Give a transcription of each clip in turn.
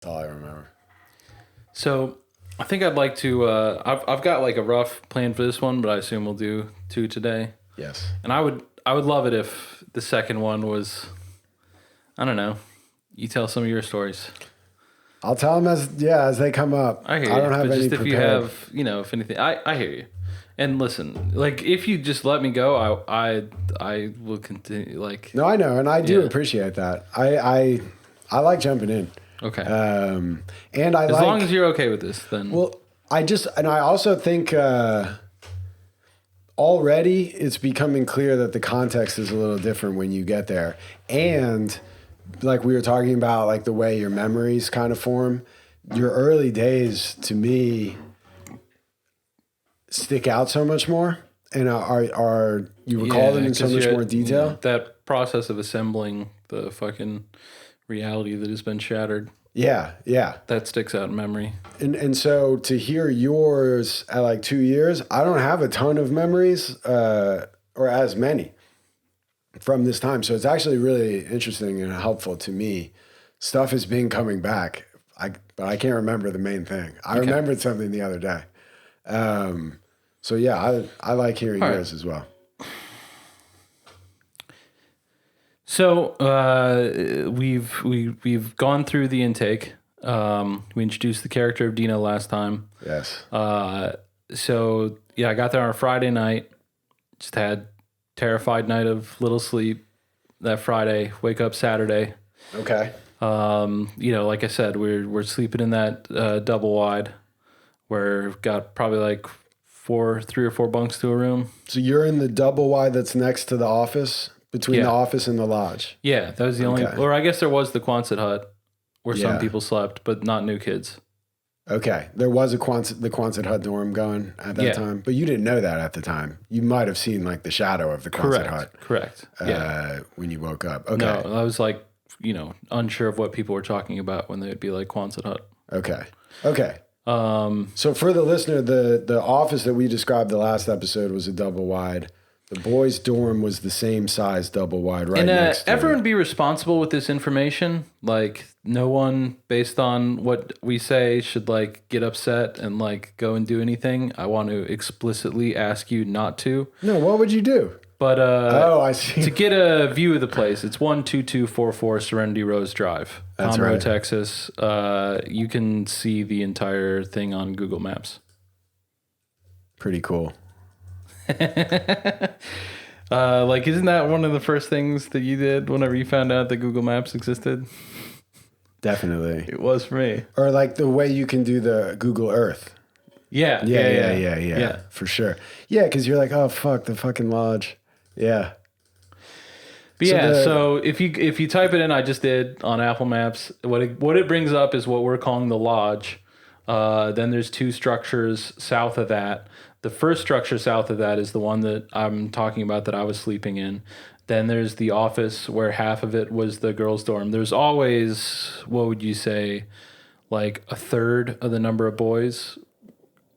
That's all I remember. So I think I'd like to. I've got like a rough plan for this one, but I assume we'll do 2 today. Yes. And I would love it if the second one was, I don't know, you tell some of your stories. I'll tell them as they come up. I hear you. I don't have but any just if prepared. you have, if anything, I hear you. And listen, like if you just let me go, I will continue. Like No, I know, and I do Yeah. appreciate that. I like jumping in. okay, And I as like long as you're okay with this, then well, I also think already it's becoming clear that the context is a little different when you get there. And like we were talking about, like the way your memories kind of form, your early days to me stick out so much more and are you recall them in so 'cause much you're- more detail. That process of assembling the fucking reality that has been shattered, Yeah. that sticks out in memory. And so to hear yours at like 2 years, I don't have a ton of memories or as many from this time. So it's actually really interesting and helpful to me. Stuff has been coming back, but I can't remember the main thing. I remembered something the other day. So yeah, I like hearing All yours as well. So we've gone through the intake. We introduced the character of Dino last time. Yes. So yeah, I got there on a Friday night. Just had terrified night of little sleep that Friday. Wake up Saturday. Okay. Like I said, we're sleeping in that double wide. Where we've got probably like 3 or 4 bunks to a room. So you're in the double wide that's next to the office, between the office and the lodge. Yeah, that was the only. Or I guess there was the Quonset hut where some people slept, but not new kids. Okay. There was the Quonset hut dorm going at that time, but you didn't know that at the time. You might have seen like the shadow of the Quonset hut. Correct. When you woke up. Okay. No, I was like, unsure of what people were talking about when they would be like Quonset hut. Okay. So for the listener, the office that we described the last episode was a double wide. The boys' dorm was the same size double wide right next to everyone it. be responsible with this information. Like no one, based on what we say, should like get upset and like go and do anything. I want to explicitly ask you not to. No, what would you do? But I see. To get a view of the place, it's 12244 Serenity Rose Drive, That's Conroe, right. Texas. You can see the entire thing on Google Maps. Pretty cool. Isn't that one of the first things that you did whenever you found out that Google Maps existed? Definitely. It was for me. Or like the way you can do the Google Earth. Yeah. For sure. Yeah, because you're like, oh fuck, the fucking lodge. Yeah. But So so if you type it in, I just did on Apple Maps. What it brings up is what we're calling the lodge. Then there's 2 structures south of that. The first structure south of that is the one that I'm talking about that I was sleeping in. Then there's the office where half of it was the girls' dorm. There's always, what would you say, like a third of the number of boys.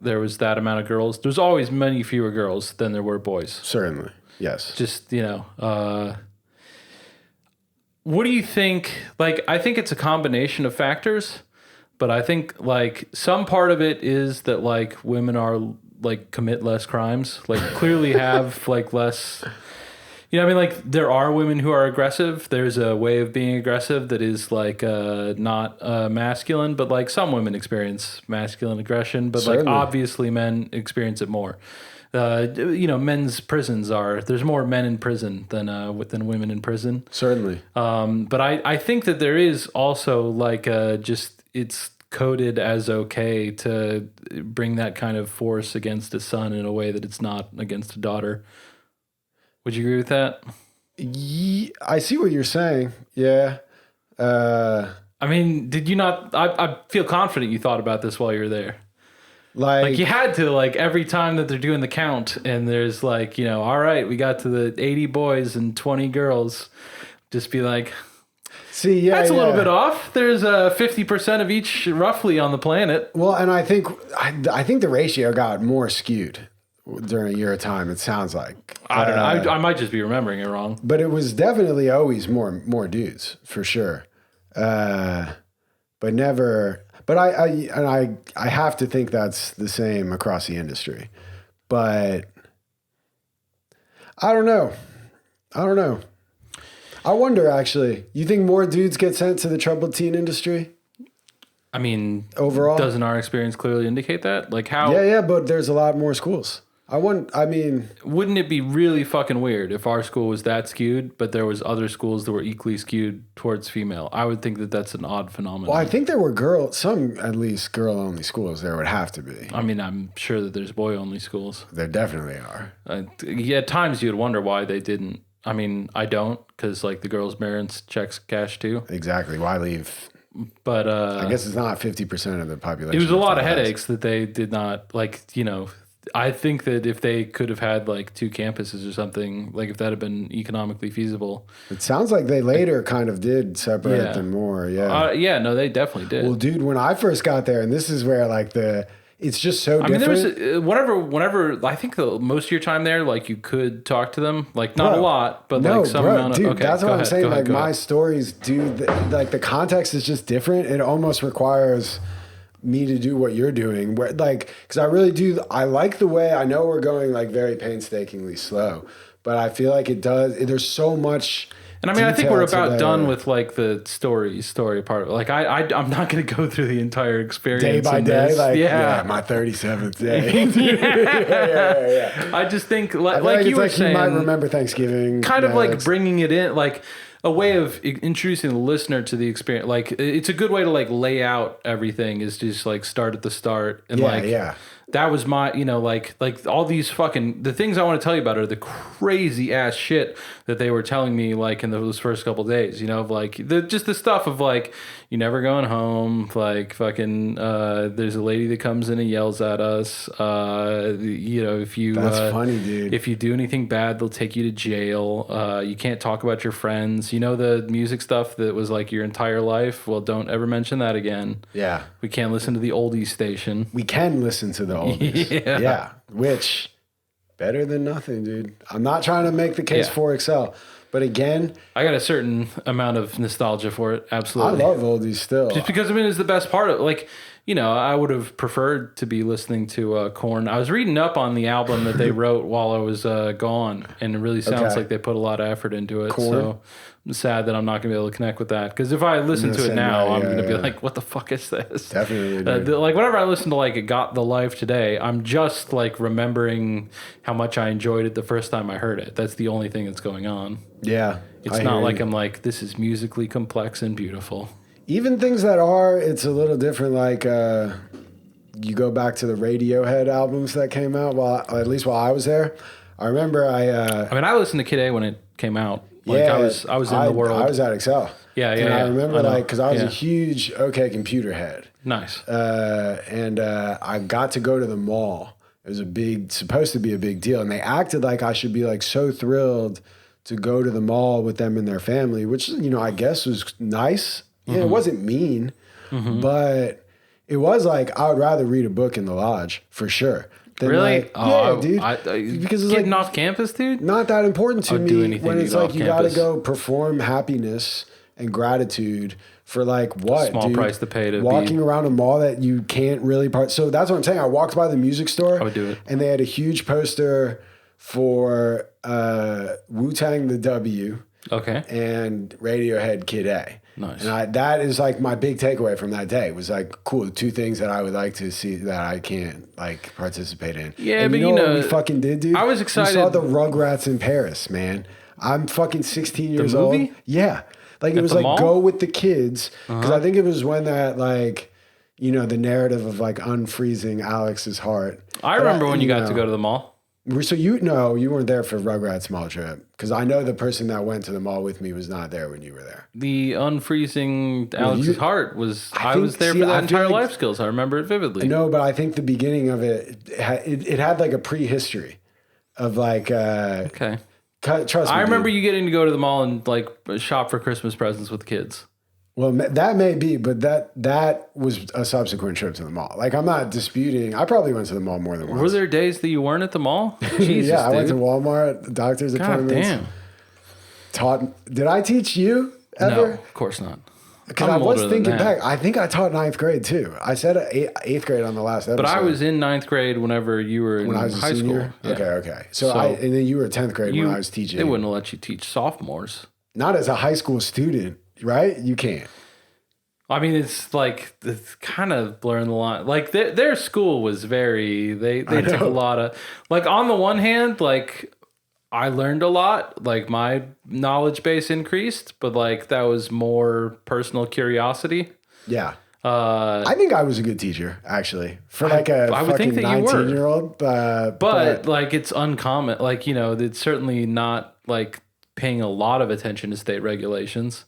There was that amount of girls. There's always many fewer girls than there were boys. Certainly. Yes. Just, what do you think? Like, I think it's a combination of factors, but I think like some part of it is that like women are like commit less crimes, like clearly have like less, like there are women who are aggressive. There's a way of being aggressive that is like not masculine, but like some women experience masculine aggression, but Certainly. like obviously men experience it more. Men's prisons there's more men in prison than women in prison. Certainly. But I think that there is also like it's coded as okay to bring that kind of force against a son in a way that it's not against a daughter. Would you agree with that? I see what you're saying. Yeah. I mean, did you not? I feel confident you thought about this while you were there. Like you had to, like every time that they're doing the count and there's like, all right, we got to the 80 boys and 20 girls, just be like, see, yeah, that's a little bit off. There's 50% of each roughly on the planet. Well, and I think the ratio got more skewed during your time. It sounds like I don't know. I might just be remembering it wrong. but it was definitely always more dudes for sure. But but never. But I have to think that's the same across the industry. But I don't know. I wonder, actually. You think more dudes get sent to the troubled teen industry? I mean, overall, doesn't our experience clearly indicate that? Like how? Yeah, but there's a lot more schools. Wouldn't it be really fucking weird if our school was that skewed, but there was other schools that were equally skewed towards female? I would think that that's an odd phenomenon. Well, I think there were some at least girl-only schools. There would have to be. I mean, I'm sure that there's boy-only schools. There definitely are. At times you'd wonder why they didn't. I mean, I don't, because like the girls' parents checks cash too. Exactly. Why leave? But I guess it's not 50% of the population. It was a lot of headaches that they did not I think that if they could have had like 2 campuses or something, like if that had been economically feasible. It sounds like they later kind of did separate them more. Yeah. No, they definitely did. Well, dude, when I first got there, and this is where like it's just so different. I mean, there was whenever I think most of your time there, like you could talk to them, like not a lot, but like some amount of. Dude, okay, that's what I'm saying. Like my stories, dude, like the context is just different. It almost requires me to do what you're doing, where like, because I really do. I like the way, I know we're going like very painstakingly slow, but I feel like it does. There's so much. And I mean, I think we're about done with like the story part of it. Like I'm not going to go through the entire experience day by day. This. Like yeah, my 37th day. yeah. I just think like you were saying, you might remember Thanksgiving. Kind of like bringing it in, like a way of introducing the listener to the experience. Like it's a good way to like lay out everything is just like start at the start and that was my, like all these the things I want to tell you about are the crazy ass shit that they were telling me like in those first couple of days, of like just the stuff of like, you never going home, like fucking, there's a lady that comes in and yells at us. If you, that's funny, dude. If you do anything bad, they'll take you to jail. You can't talk about your friends. The music stuff that was like your entire life. Well, don't ever mention that again. Yeah. We can't listen to the oldies station. We can listen to the oldies. Yeah. Which, better than nothing, dude. I'm not trying to make the case for Excel. But again, I got a certain amount of nostalgia for it. Absolutely. I love oldies still. Just because it's the best part of it. Like, I would have preferred to be listening to Korn. I was reading up on the album that they wrote while I was gone, and it really sounds like they put a lot of effort into it. Korn? So I'm sad that I'm not going to be able to connect with that. Because if I listen to it now, I'm going to be like, what the fuck is this? Definitely. Like, whenever I listen to like It Got the Life Today, I'm just like remembering how much I enjoyed it the first time I heard it. That's the only thing that's going on. Yeah. It's not like I'm like, this is musically complex and beautiful. Even things that it's a little different. Like, you go back to the Radiohead albums that came out at least while I was there. I remember I listened to Kid A when it came out. Like I was in the world. I was at Excel. Yeah. And I remember because I was a huge OK Computer head. Nice. And I got to go to the mall. It was supposed to be a big deal. And they acted like I should be like so thrilled to go to the mall with them and their family, which, I guess was nice. Yeah, it wasn't mean, but it was like, I would rather read a book in the lodge for sure. Really? Dude. Because it's getting off campus, dude? Not that important to me when it's like you got to campus. go perform happiness and gratitude for like what? Small dude? price to pay to walking around a mall that you can't really So that's what I'm saying. I walked by the music store. I would do it. And they had a huge poster for Wu-Tang the W. Okay. And Radiohead Kid A. Nice. And that is like my big takeaway from that day was like, cool, 2 things that I would like to see that I can't like participate in. Yeah, and but you know what we fucking did, dude? I was excited. We saw the Rugrats in Paris, man. I'm fucking 16 years movie? old. Yeah. Like it was like mall? go with the kids. Because I think it was when that like, the narrative of like unfreezing Alex's heart. I remember when you got to go to the mall. So you weren't there for Rugrats mall trip because I know the person that went to the mall with me was not there when you were there. The unfreezing Alex's heart was. I was there for that entire life skills. I remember it vividly. No, but I think the beginning of it had like a prehistory of like. Okay. Trust me. I remember you getting to go to the mall and like shop for Christmas presents with the kids. Well, that may be, but that was a subsequent trip to the mall. Like, I'm not disputing. I probably went to the mall more than once. Were there days that you weren't at the mall? Jesus, yeah, I dude. went to Walmart, doctor's God appointments. damn. Did I teach you ever? No, of course not. Because I'm I was older than thinking that. back. I think I taught ninth grade too. I said eighth grade on the last episode. But I was in ninth grade whenever you were in when I was a high senior. school. Yeah. Okay. So and then you were 10th grade when I was teaching. They wouldn't let you teach sophomores. Not as a high school student, right? You can't. I mean, it's kind of blurring the line. Like their school was very, they took a lot of, like on the one hand, like I learned a lot, like my knowledge base increased, but like that was more personal curiosity. Yeah. I think I was a good teacher, actually, for like I would fucking think that you were. 19-year-old. But like it's uncommon, like, you know, it's certainly not like paying a lot of attention to state regulations.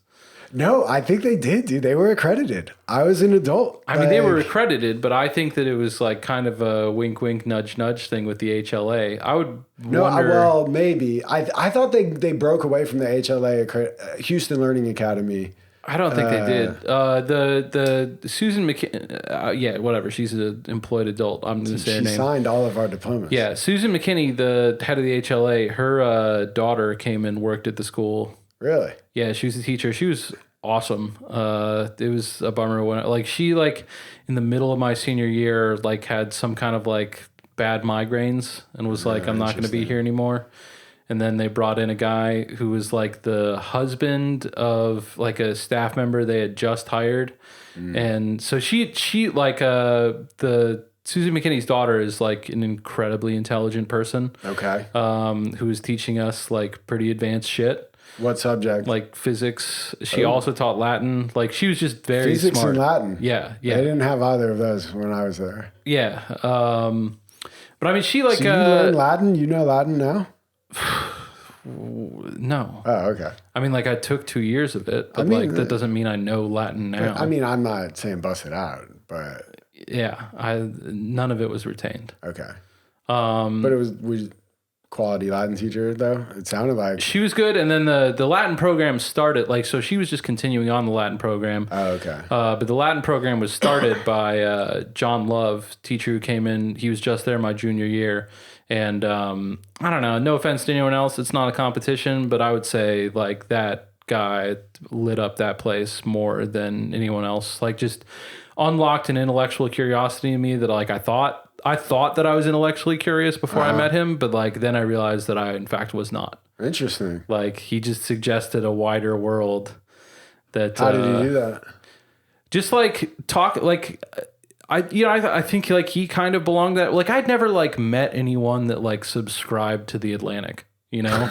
No, I think they did, dude. They were accredited. I was an adult. I mean, they were accredited, but I think that it was like kind of a wink, wink, nudge, nudge thing with the HLA. I would wonder. Well, maybe. I thought they broke away from the HLA, Houston Learning Academy. I don't think they did. The Susan McKinney, yeah, whatever. She's an employed adult. I'm going to say her name. She signed all of our diplomas. Yeah, Susan McKinney, the head of the HLA, her daughter came and worked at the school. Really? Yeah, she was a teacher. She was awesome. It was a bummer when like she like in the middle of my senior year like had some kind of like bad migraines and was like, I'm not going to be here anymore. And then they brought in a guy who was like the husband of like a staff member they had just hired. And so she like the Susan McKinney's daughter is like an incredibly intelligent person. Okay. Who was teaching us like pretty advanced shit. What subject? Like physics. She also taught Latin. Like she was just very Physics smart. and Latin. Yeah. They didn't have either of those when I was there. Yeah. But I mean, she like So you learn Latin? You know Latin now? no. Oh, okay. I mean, like I took 2 years of it, but like that doesn't mean I know Latin now. I mean, I'm not saying bust it out, but yeah, none of it was retained. okay. But it was quality Latin teacher though. It sounded like She was good, and then the Latin program started like so. She was just continuing on the Latin program. Oh, okay. But the Latin program was started by John Love, teacher who came in. He was just there my junior year, and I don't know. No offense to anyone else, it's not a competition, but I would say like that guy lit up that place more than anyone else. Like just unlocked an intellectual curiosity in me that like I thought that I was intellectually curious before I met him, but like then I realized that I in fact was not. Interesting. Like he just suggested a wider world that How did he do that? just like talk like I think like he kind of belonged that like I'd never like met anyone that like subscribed to the Atlantic, you know?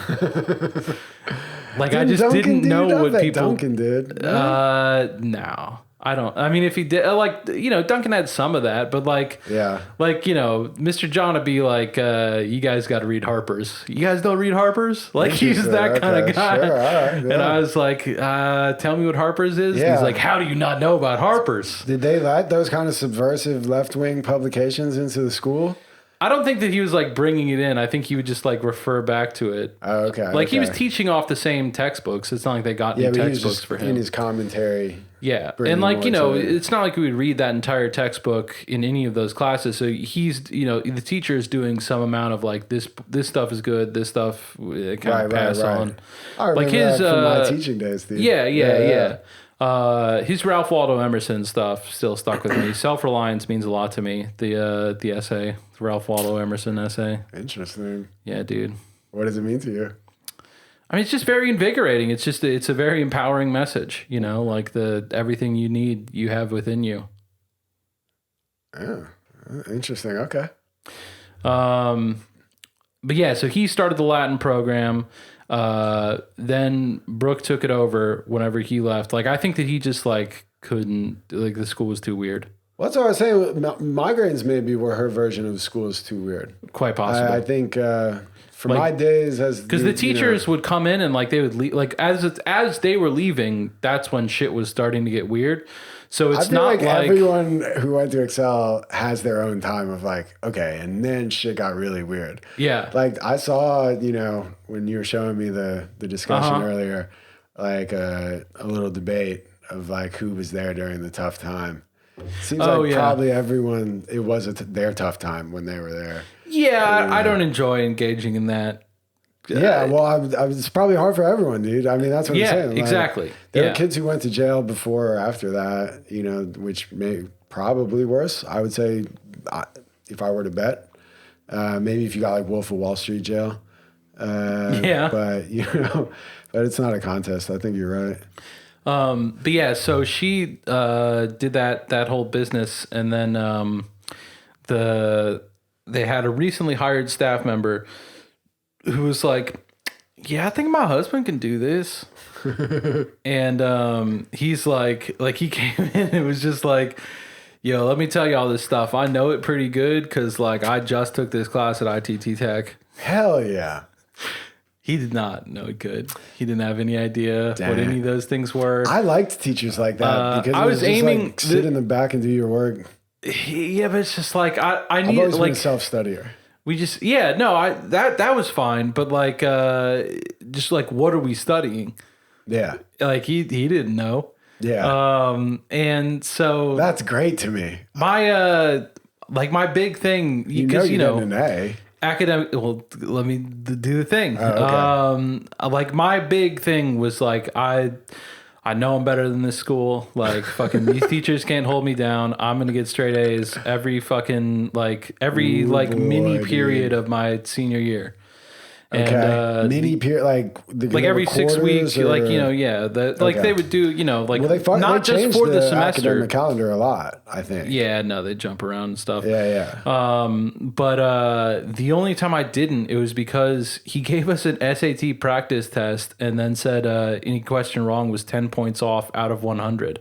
Like I just didn't know what people Duncan did. no. I don't. I mean, if he did, like, you know, Duncan had some of that, but like, Yeah. like, you know, Mr. John would be like, you guys got to read Harper's. You guys don't read Harper's? Like, he's that kind of guy. Sure, all right, And yeah. I was like, tell me what Harper's is. And Yeah. he's like, how do you not know about Harper's? Did they let those kind of subversive left-wing publications into the school? I don't think that he was like bringing it in. I think he would just like refer back to it. Oh, okay. Like he was okay. teaching off the same textbooks. It's not like they got Yeah, new but he was textbooks just for him. in his commentary. Yeah. bringing And like, more you know, to it. it's not like we would read that entire textbook in any of those classes. So he's, you know, the teacher is doing some amount of like this stuff is good, this stuff kind of pass on. I remember Like his that from my teaching days, dude. Yeah. His Ralph Waldo Emerson stuff still stuck with me. Self-reliance means a lot to me. The essay, the Ralph Waldo Emerson essay. Interesting. Yeah, dude. What does it mean to you? I mean, it's just very invigorating. It's a very empowering message, you know, like everything you need, you have within you. Yeah. Interesting. Okay. But yeah, so he started the Latin program. Then Brooke took it over whenever he left. Like, I think that he just like couldn't, like the school was too weird. Well, that's what I was saying. Migraines maybe were her version of school is too weird. Quite possible. I think for Like, my days as because the teachers would come in and like they would leave, like as they were leaving, that's when shit was starting to get weird. So I it's feel not like everyone who went to Excel has their own time of like, okay, and then shit got really weird. Yeah. Like I saw, you know, when you were showing me the discussion earlier, like a little debate of like who was there during the tough time. Seems like probably everyone, it was their tough time when they were there. Yeah, I don't enjoy engaging in that. Yeah, well, it's probably hard for everyone, dude. I mean, that's what I'm saying. Like, exactly. There are kids who went to jail before or after that, you know, which may probably worse. I would say, if I were to bet, maybe if you got like Wolf of Wall Street jail. But you know, but it's not a contest. I think you're right. But yeah, so she did that whole business, and then they had a recently hired staff member who was like, yeah, I think my husband can do this. And he's like he came in and was just like, yo, let me tell you all this stuff. I know it pretty good because like I just took this class at ITT Tech. Hell yeah. He did not know it good. He didn't have any idea what any of those things were. I liked teachers like that because I was just aiming like, sit in the back and do your work. Yeah, but it's just like I need I've always like been a self-studier. we just that was fine, but like just like what are we studying? Yeah. Like he didn't know. Yeah. And so That's great to me. my like my big thing because you know an A. academic, well, let me do the thing. Oh, okay. Like my big thing was like I know I'm better than this school. Like fucking these teachers can't hold me down. I'm gonna get straight A's every fucking mini period of my senior year. Okay. And mini period, like every 6 weeks, or, like they would do not they just for the semester. academic calendar a lot, I think. Yeah, no, they jump around and stuff. Yeah. But the only time I didn't, it was because he gave us an SAT practice test and then said any question wrong was 10 points off out of 100.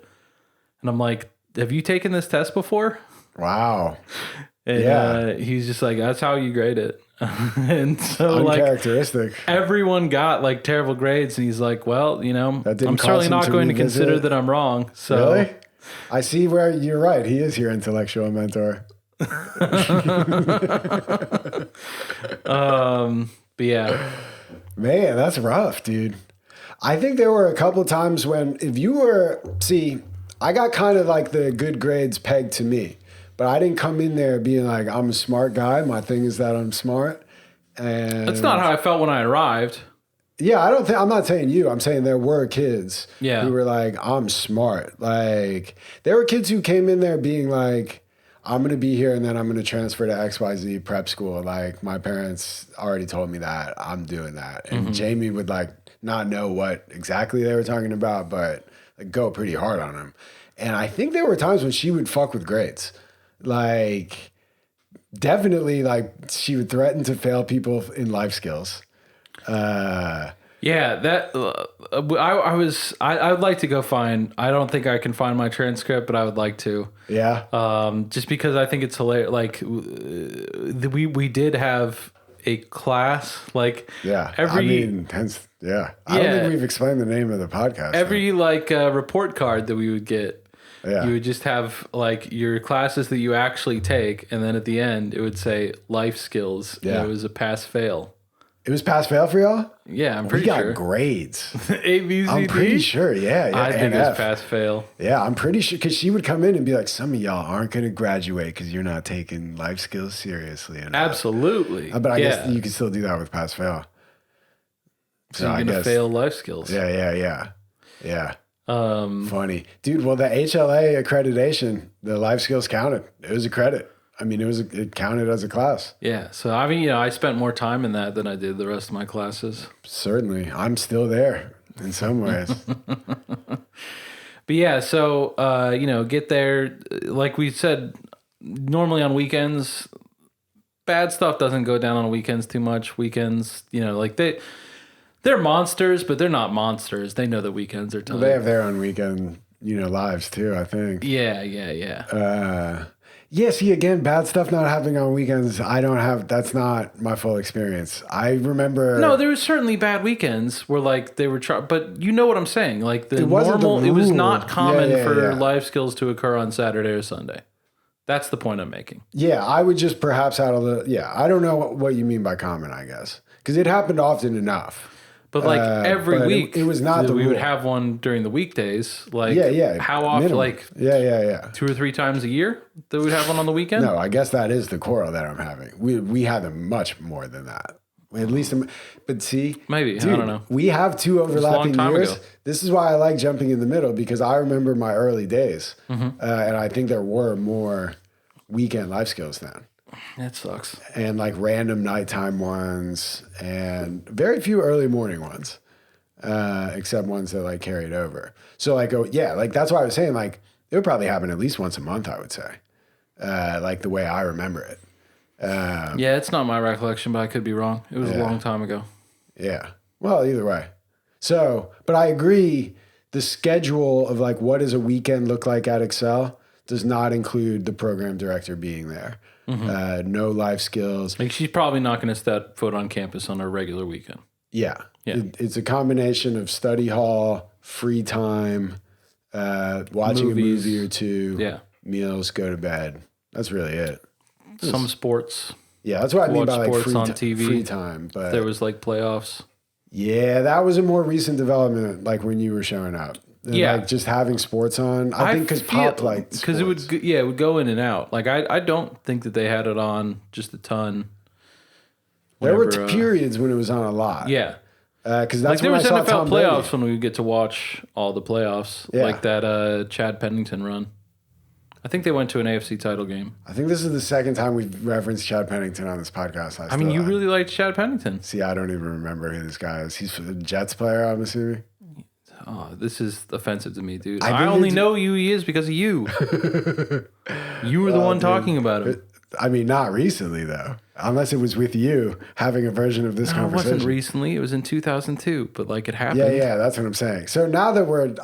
And I'm like, have you taken this test before? Wow. And he's just like, that's how you grade it. And so uncharacteristic. everyone got like terrible grades, and he's like, well, you know, I'm cause certainly him not to going to revisit consider it? that I'm wrong. So Really? I see where you're right. He is your intellectual mentor. but yeah. Man, that's rough, dude. I think there were a couple of times when I got kind of like the good grades pegged to me. But I didn't come in there being like, I'm a smart guy. My thing is that I'm smart. And That's not how I felt when I arrived. yeah, I'm not saying you. I'm saying there were kids Yeah. who were like, I'm smart. Like, there were kids who came in there being like, I'm going to be here and then I'm going to transfer to XYZ prep school. Like, my parents already told me that. I'm doing that. And Jamie would like not know what exactly they were talking about, but like go pretty hard on him. And I think there were times when she would fuck with grades. Like, definitely, like, she would threaten to fail people in life skills. Yeah, that I would like to go find. I don't think I can find my transcript, but I would like to. Yeah. Just because I think it's hilarious. Like, we did have a class. Like, Yeah. Hence, yeah. I don't think we've explained the name of the podcast. Every report card that we would get. Yeah. You would just have like your classes that you actually take, and then at the end it would say life skills. Yeah. And it was a pass fail. It was pass fail for y'all? Yeah, I'm pretty sure. We got grades. A, B, C, I'm pretty sure, yeah. I think it was pass fail. Yeah, I'm pretty sure, because she would come in and be like, some of y'all aren't going to graduate because you're not taking life skills seriously enough. Absolutely. But I guess you can still do that with pass fail. So you're going to fail life skills. Yeah. Funny. Dude, well, the HLA accreditation, the life skills counted. It was a credit. I mean, it counted as a class. Yeah. So, I mean, I spent more time in that than I did the rest of my classes. Certainly. I'm still there in some ways. But yeah, so, get there. Like we said, normally on weekends, bad stuff doesn't go down on weekends too much. Weekends, they're monsters, but they're not monsters. They know that weekends are tough. Well, they have their own weekend, lives too, I think. Yeah. See, again, bad stuff not happening on weekends. That's not my full experience. I remember. No, there was certainly bad weekends where they were but you know what I'm saying? Like it was not common for life skills to occur on Saturday or Sunday. That's the point I'm making. Yeah, I would just perhaps I don't know what you mean by common, I guess. Because it happened often enough. But every week, it was not we would have one during the weekdays. How often? Minimum. 2 or 3 times a year that we'd have one on the weekend. No, I guess that is the quarrel that I'm having. We had them much more than that. At least, but see, Maybe. dude, I don't know. We have two overlapping time years. ago. This is why I like jumping in the middle, because I remember my early days, Mm-hmm. and I think there were more weekend life skills then, That sucks. and like random nighttime ones, and very few early morning ones, except ones that like carried over. So like, like that's why I was saying like it would probably happen at least once a month. I would say, like the way I remember it. Yeah, it's not my recollection, but I could be wrong. It was a long time ago. Yeah. Well, either way. So, but I agree. The schedule of like what does a weekend look like at Excel does not include the program director being there. No life skills. Like she's probably not going to step foot on campus on a regular weekend. Yeah. It's a combination of study hall, free time, watching Movies. a movie or two, Yeah. meals, go to bed. That's really it. Some sports. Yeah, that's what I mean Watch by like sports on TV. free time. But There was like playoffs. yeah, that was a more recent development, like when you were showing up. And, Yeah. like just having sports on. I think because Pop liked because it would it would go in and out. Like I don't think that they had it on just a ton. There were whenever, periods when it was on a lot. Yeah. Because Like that's there when was I saw NFL Tom playoffs Brady. when we would get to watch all the playoffs. Yeah. Like that Chad Pennington run. I think they went to an AFC title game. I think this is the second time we've referenced Chad Pennington on this podcast. I mean, you really liked Chad Pennington. See, I don't even remember who this guy is. He's a Jets player, I'm assuming. Oh, this is offensive to me, dude. I I think only it's- know who he is because of you. You were the one talking about him. I mean, not recently, though. Unless it was with you having a version of this No, it conversation. wasn't recently. It was in 2002, but like it happened. Yeah, that's what I'm saying. So now that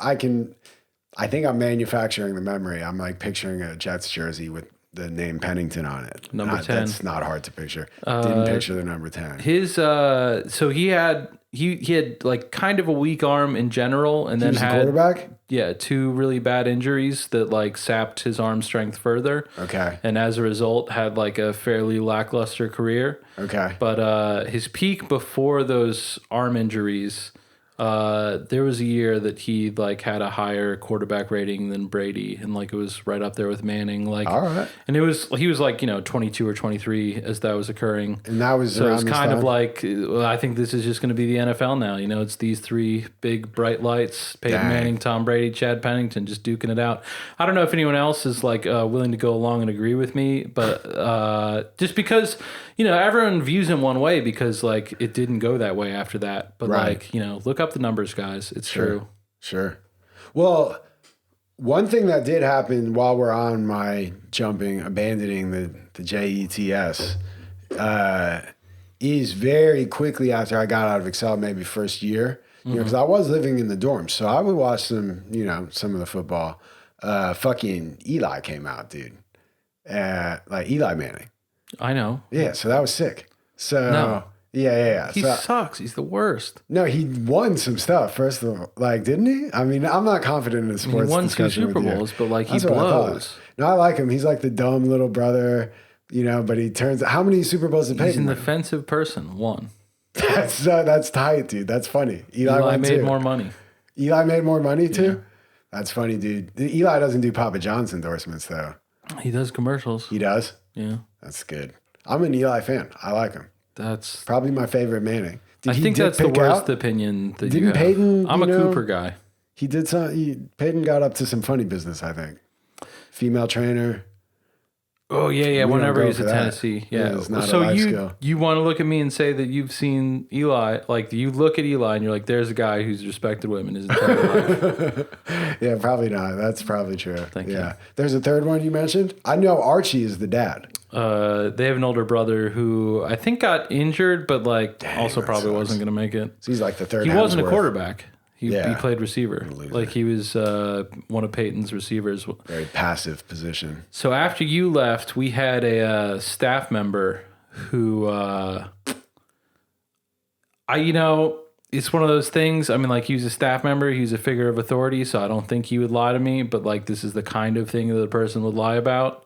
I think I'm manufacturing the memory. I'm like picturing a Jets jersey with the name Pennington on it. Number 10. That's not hard to picture. Didn't picture the number 10. His so he had like kind of a weak arm in general, and then He's a had quarterback? two really bad injuries that like sapped his arm strength further. Okay. And as a result, had like a fairly lackluster career. Okay. But his peak before those arm injuries, there was a year that he like had a higher quarterback rating than Brady, and like it was right up there with Manning. Like, All right. and he was like 22 or 23 as that was occurring. And that was So around it's this kind of time? like, well, I think this is just going to be the NFL now. It's these three big bright lights: Peyton Dang. Manning, Tom Brady, Chad Pennington, just duking it out. I don't know if anyone else is like willing to go along and agree with me, but just because everyone views him one way because like it didn't go that way after that. But Right. like look up the numbers, guys. It's true. Sure. Well, one thing that did happen while we're on my abandoning the JETS, is very quickly after I got out of Excel, maybe first year, because I was living in the dorms. So I would watch some of the football. Fucking Eli came out, dude. Like Eli Manning. I know. Yeah, so that was sick. So No. yeah. He So, sucks. He's the worst. no, he won some stuff. First of all, like, didn't he? I mean, I'm not confident in the He sports. won 2 discussion Super with you. Bowls, but like he That's what I thought. blows. No, I like him. He's like the dumb little brother, but he turns. How many Super Bowls did He's Peyton an win? offensive person. One. That's tight, dude. That's funny. Eli Eli won made too. more money. Eli made more money too. That's funny, dude. Eli doesn't do Papa John's endorsements though. He does commercials. He does. Yeah. That's good. I'm an Eli fan. I like him. That's. Probably my favorite Manning. I think that's the worst opinion that you Didn't have. Peyton, I'm a you know- Cooper guy. He did some. Peyton got up to some funny business, I think. Female trainer. Oh yeah. We don't Whenever go he's for at that. Tennessee, Yeah, yeah. it's not a So life you skill. want to look at me and say that you've seen Eli? Like you look at Eli and you're like, there's a guy who's respected women his entire life. Yeah, probably not. That's probably true. Thank yeah. you. There's a third one you mentioned. I know Archie is the dad. They have an older brother who I think got injured, but like also that probably sucks. wasn't going to make it. So he's like the third. He wasn't a Hemsworth. quarterback. He Yeah. played receiver. Loser. Like he was one of Peyton's receivers. Very passive position. So after you left, we had a staff member who, it's one of those things. I mean, like he was a staff member, he was a figure of authority, so I don't think he would lie to me. But like, this is the kind of thing that a person would lie about.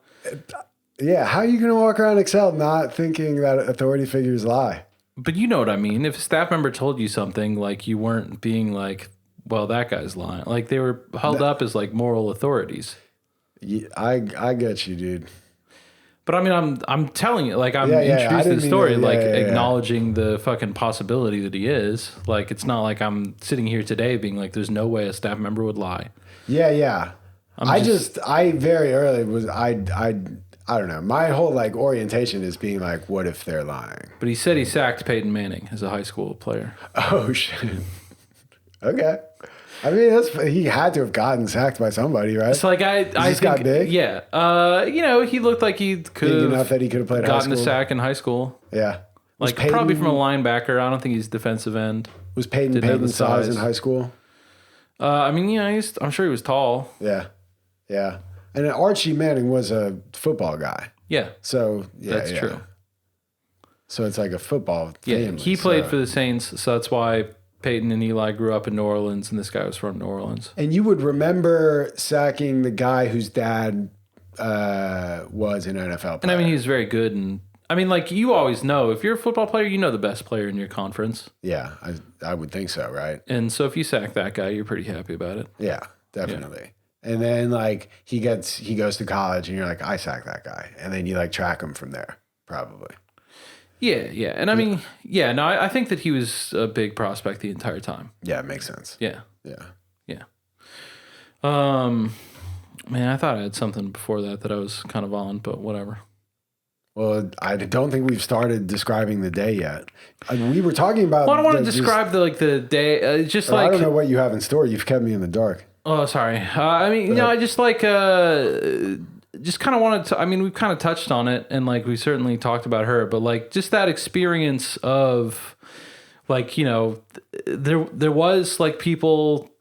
Yeah, how are you going to walk around Excel not thinking that authority figures lie? But you know what I mean. If a staff member told you something, like you weren't being like, well, that guy's lying. Like they were held up as like moral authorities. Yeah, I get you, dude. But I mean, I'm telling you, like I'm I introduced to didn't the mean story, to- like yeah. acknowledging the fucking possibility that he is. Like it's not like I'm sitting here today being like, "There's no way a staff member would lie." Yeah. I very early was, I don't know. My whole like orientation is being like, what if they're lying? But he said he sacked Peyton Manning as a high school player. Oh shit. Okay. I mean, he had to have gotten sacked by somebody, right? It's like I just think, got big? Yeah. You know, he looked like he could Big have enough that he could have played high gotten a school. sack in high school. Yeah. Like probably from a linebacker. I don't think he's defensive end. Was Peyton Didn't have the size in size. high school? I mean, yeah, I'm sure he was tall. Yeah. Yeah. And Archie Manning was a football guy. Yeah, So, yeah. that's true. So it's like a football Yeah, family. he played for the Saints, so that's why Peyton and Eli grew up in New Orleans, and this guy was from New Orleans. And you would remember sacking the guy whose dad was an NFL player. And I mean, he was very good. And I mean, like you always know, if you're a football player, you know the best player in your conference. Yeah, I would think so, right? And so if you sack that guy, you're pretty happy about it. Yeah, definitely. And then like he goes to college and you're like, I sacked that guy. And then you like track him from there, probably. Yeah. And I mean, no, I think that he was a big prospect the entire time. Yeah, it makes sense. Yeah. Yeah. Man, I thought I had something before that I was kind of on, but whatever. Well, I don't think we've started describing the day yet. We were talking about. Well, I don't want to describe the day. Just I like don't know what you have in store. You've kept me in the dark. Oh, sorry. I mean, you know, I just like, just kind of wanted to, I mean, we've kind of touched on it and like, we certainly talked about her, but like just that experience of like, you know, there was like people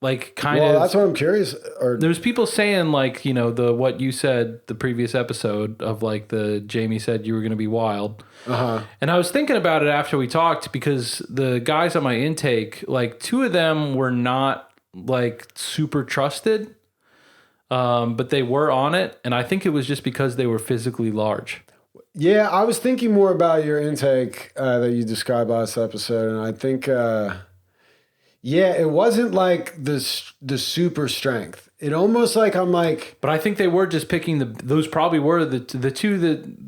like kind Well, of, that's what I'm curious. Or there's people saying like, you know, what you said, the previous episode of like Jamie said you were going to be wild. And I was thinking about it after we talked because the guys on my intake, like 2 of them were not like super trusted, but they were on it, and I think it was just because they were physically large. yeah, I was thinking more about your intake that you described last episode, and I think, it wasn't like the super strength. It almost like I'm like But I think they were just picking those probably were the 2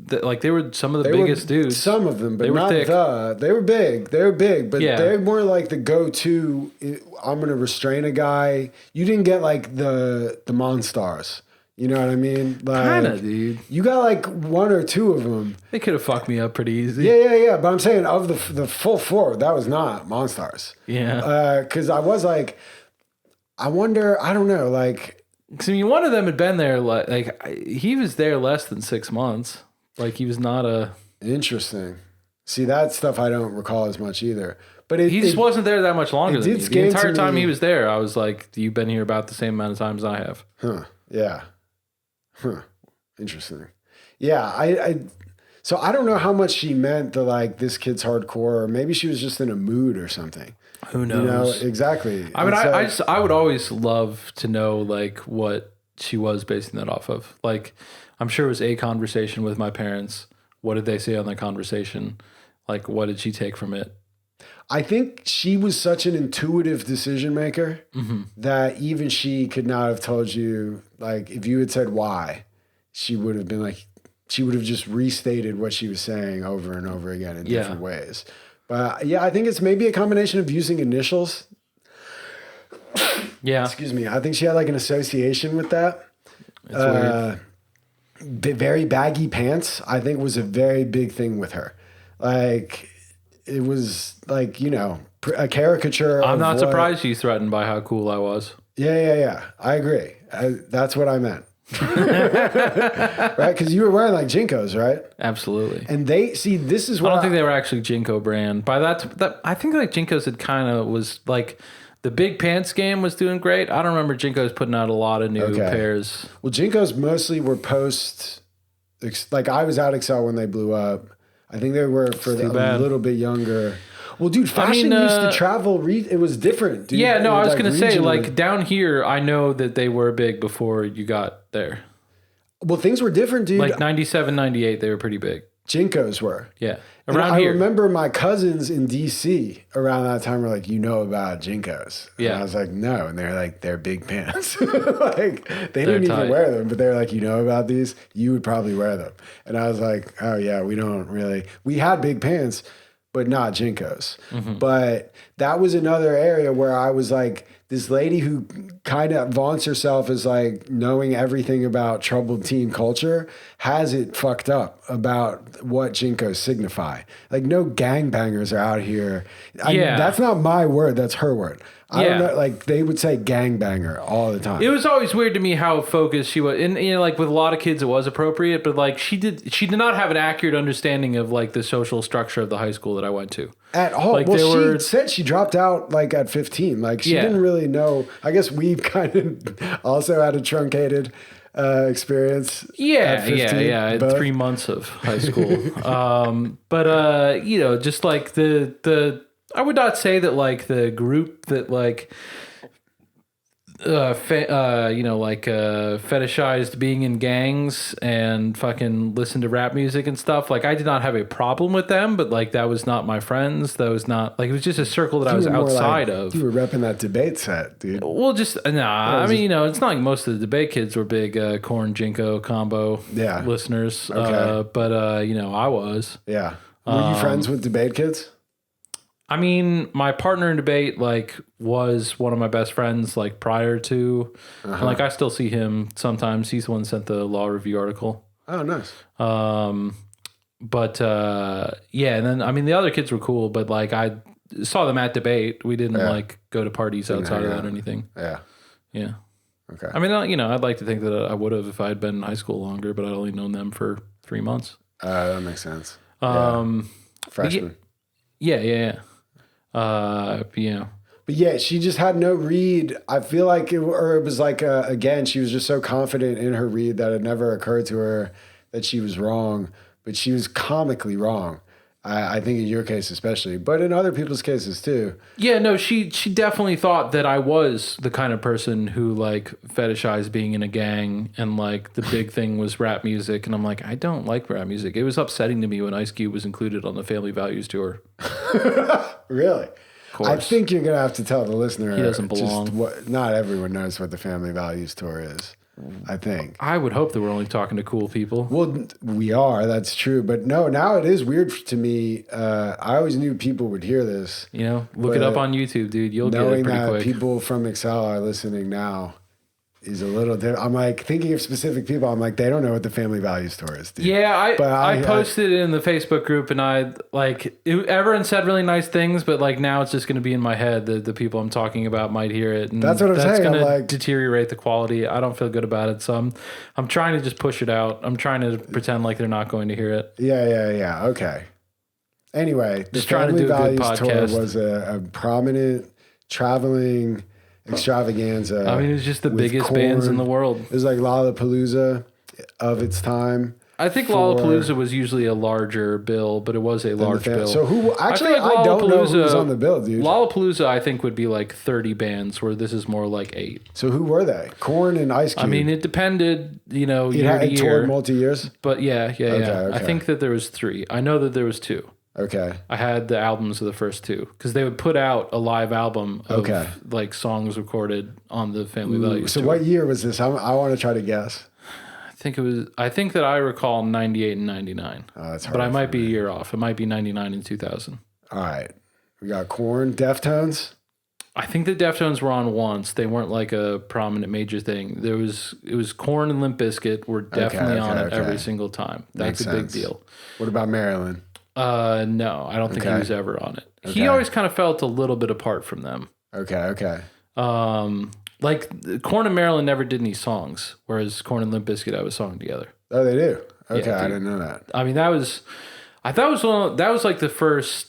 that like they were some of the biggest dudes. Some of them, but They were not thick. they were big. They were big, but Yeah. they're more like the go-to. I'm gonna restrain a guy. You didn't get like the Monstars. You know what I mean? Like, Kind of, dude. You got like 1 or 2 of them. They could have fucked me up pretty easy. Yeah. But I'm saying of the full 4, that was not Monstars. Yeah. Because I was like, I wonder. I don't know. Like, 'Cause, I mean, one of them had been there like he was there less than 6 months. Like he was not a. interesting. See, that stuff I don't recall as much either. But He just wasn't there that much longer it than did me. The scan to entire time me- he was there, I was like, "You've been here about the same amount of times I have." Yeah. Interesting. Yeah, so I don't know how much she meant the like this kid's hardcore, or maybe she was just in a mood or something. Who You know, knows? exactly. I mean, And so- I would always love to know like what she was basing that off of. Like, I'm sure it was a conversation with my parents. What did they say on that conversation? Like, what did she take from it? I think she was such an intuitive decision maker that even she could not have told you, like, if you had said why, she would have been like, she would have just restated what she was saying over and over again in different ways. But yeah, I think it's maybe a combination of using initials. Yeah, Excuse me. I think she had like an association with that. it's weird. Very baggy pants, I think, was a very big thing with her. Like, it was like, you know, a caricature. I'm of not what- surprised she's threatened by how cool I was. Yeah. I agree. That's what I meant. Right? Because you were wearing like Jinkos, right? Absolutely. And they see this is I what don't think they were actually Jinko brand. By that I think like Jinkos had kind of was like the big pants game was doing great. I don't remember Jinkos putting out a lot of new pairs. Well, Jinkos mostly were like I was at Excel when they blew up. I think they were for too a bad. little bit younger. Well, dude, fashion used to travel. It was different, dude. Yeah, no, It I was like gonna say regionally. like down here, I know that they were big before you got there. Well, things were different, dude. Like 97, 98, they were pretty big. Jinkos were. Yeah. And Around I here. remember my cousins in DC around that time were like, you know about Jinkos. And Yeah. I was like, no. And they're like, they're big pants. Like, they didn't tight. even wear them, but they're like, you know about these? You would probably wear them. And I was like, oh, yeah, we don't really. We had big pants, but not Jinkos. But that was another area where I was like, this lady who kind of vaunts herself as like knowing everything about troubled teen culture has it fucked up about what Jinkos signify. Like no gangbangers are out here. Yeah. That's not my word. That's her word. I don't Yeah. know. Like they would say gangbanger all the time. It was always weird to me how focused she was, and like with a lot of kids, it was appropriate, but like she did not have an accurate understanding of like the social structure of the high school that I went to. At all. Like, Well, there she said she dropped out like at 15. Like she Yeah. didn't really know. I guess we kind of also had a truncated experience. Yeah, at 15, yeah. I had both. 3 months of high school, but you know, just like the I would not say that like the group that like fetishized being in gangs and fucking listen to rap music and stuff. Like I did not have a problem with them, but like that was not my friends. That was not like, it was just a circle that I was You were more outside like- of. You were repping that debate set, dude. Well, just I mean, you know, it's not like most of the debate kids were big Corn Jinko combo Yeah. listeners. Okay. But you know, I was. Yeah. Were you friends with debate kids? I mean, my partner in debate like was one of my best friends like prior to, and, like I still see him sometimes. He's the one that sent the law review article. Oh, nice. But yeah, and then I mean the other kids were cool, but like I saw them at debate. We didn't like go to parties outside of hang that or out. anything. Yeah. Yeah. Okay. I mean, you know, I'd like to think that I would have if I had been in high school longer, but I'd only known them for 3 months. That makes sense. Freshman. Yeah. But yeah, she just had no read. I feel like it was like, again, she was just so confident in her read that it never occurred to her that she was wrong, but she was comically wrong. I think in your case especially, but in other people's cases too. Yeah, no, she definitely thought that I was the kind of person who like fetishized being in a gang and like the big thing was rap music. And I'm like, I don't like rap music. It was upsetting to me when Ice Cube was included on the Family Values tour. Really? Course. I think you're going to have to tell the listener. He doesn't belong. Not everyone knows what the Family Values Tour is, I think. I would hope that we're only talking to cool people. Well, we are. That's true. But no, now it is weird to me. I always knew people would hear this. You know, look it up on YouTube, dude. You'll get it Knowing pretty that quick. people from Excel are listening now is a little different. I'm like thinking of specific people. I'm like, they don't know what the Family Values Tour is, dude. Yeah, I I posted it in the Facebook group, and I like everyone said really nice things, but like now it's just going to be in my head that the people I'm talking about might hear it, and That's what I'm saying. That's going I'm to like- deteriorate the quality. I don't feel good about it, so I'm trying to just push it out. I'm trying to pretend like they're not going to hear it. Yeah. Okay. Anyway, the Just trying to Family do a good Values Tour podcast. was a prominent traveling extravaganza. I mean, it's just the with biggest bands in Korn. the world. It was like Lollapalooza of its time. I think for- Lollapalooza was usually a larger bill, but it was a large bill. So who? Actually, feel like I don't know who was Lollapalooza- on the bill, dude. Lollapalooza, I think, would be like 30 bands, where this is more like 8. So who were they? Korn and Ice Cube. I mean, it depended, you know, it year to had year. toured multi years. But yeah. I okay. think that there was 3. I know that there was 2. Okay. I had the albums of the first 2 because they would put out a live album of Okay. like songs recorded on the Family Values So tour. what year was this? I want to try to guess. I think that I recall 98 and 99. Oh, that's hard. But I might for be me. a year off. It might be 99 and 2000. All right. We got Korn, Deftones. I think the Deftones were on once. They weren't like a prominent major thing. It was Korn and Limp Bizkit were definitely on it okay. every single time. That's Makes a big sense. deal. What about Marilyn? No, I don't think he Okay. was ever on it. Okay. He always kind of felt a little bit apart from them. Okay. Like Korn and Marilyn never did any songs, whereas Korn and Limp Bizkit have a song together. Oh, they do. Okay, Yeah, I dude. didn't know that. I mean, that was like the first.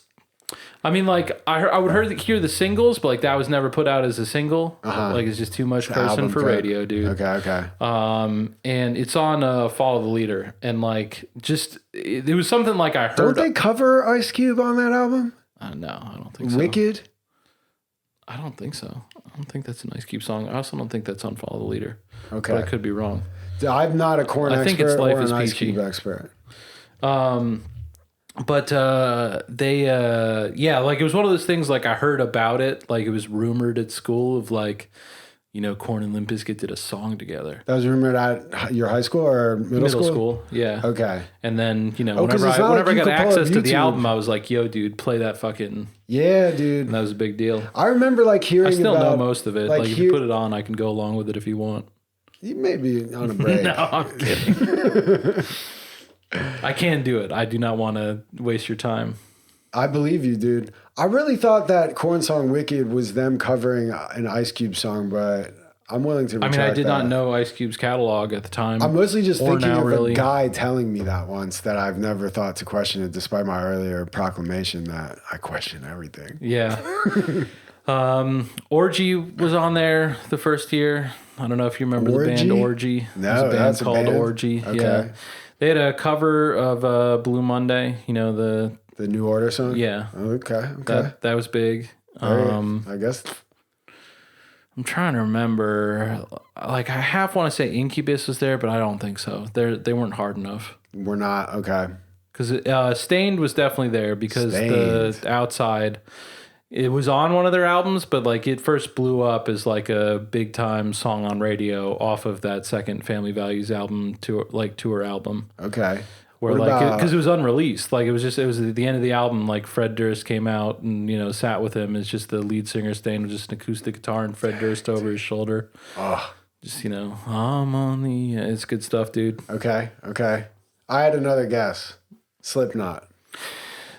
I mean, like I would hear the singles, but like that was never put out as a single. Like it's just too much cursing Album for cut. radio, dude. Okay. And it's on Follow the Leader, and like just it was something like I heard. Don't they cover Ice Cube on that album? No, I don't think so. Wicked? I don't think so. I don't think that's an Ice Cube song. I also don't think that's on Follow the Leader. Okay. But I could be wrong. I'm not a Korn I expert think it's Life or is an Ice Peachy. Cube expert. But they yeah, like it was one of those things like I heard about it, like it was rumored at school of like, you know, Korn and Limp Bizkit did a song together. That was rumored at your high school or middle Middle school? school, yeah. Okay. And then, you know, 'cause whenever it's I not like whenever I you got could pull up access to the YouTube. album, I was like, yo, dude, play that fucking, Yeah, dude. and that was a big deal. I remember like hearing I still about, know most of it. Like, if you here- put it on, I can go along with it if you want. You may be on a break. No, I'm kidding. I can do it. I do not want to waste your time. I believe you, dude. I really thought that Korn song "Wicked" was them covering an Ice Cube song, but I'm willing to retract I mean, I did not that. know Ice Cube's catalog at the time. I'm mostly just Or thinking now, of really. a guy telling me that once that I've never thought to question it, despite my earlier proclamation that I question everything. Yeah. Orgy was on there the first year. I don't know if you remember the band Orgy? Orgy. No, There's a band that's a called band? Orgy. Okay. Yeah. They had a cover of Blue Monday, you know, The New Order song? yeah. Okay. That was big. I guess. I'm trying to remember. Like I half want to say Incubus was there, but I don't think so. They weren't hard enough. We're not. Okay. Because Stained was definitely there because the Stained. Outside, it was on one of their albums, but like it first blew up as like a big time song on radio off of that second Family Values album, tour album, Okay. where What like about- because it was unreleased, like it was at the end of the album, like Fred Durst came out and, you know, sat with him as just the lead singer. Stained with just an acoustic guitar and Fred Durst over his shoulder. Oh, Just, you know, I'm on the. It's good stuff, dude. okay. I had another guess. Slipknot.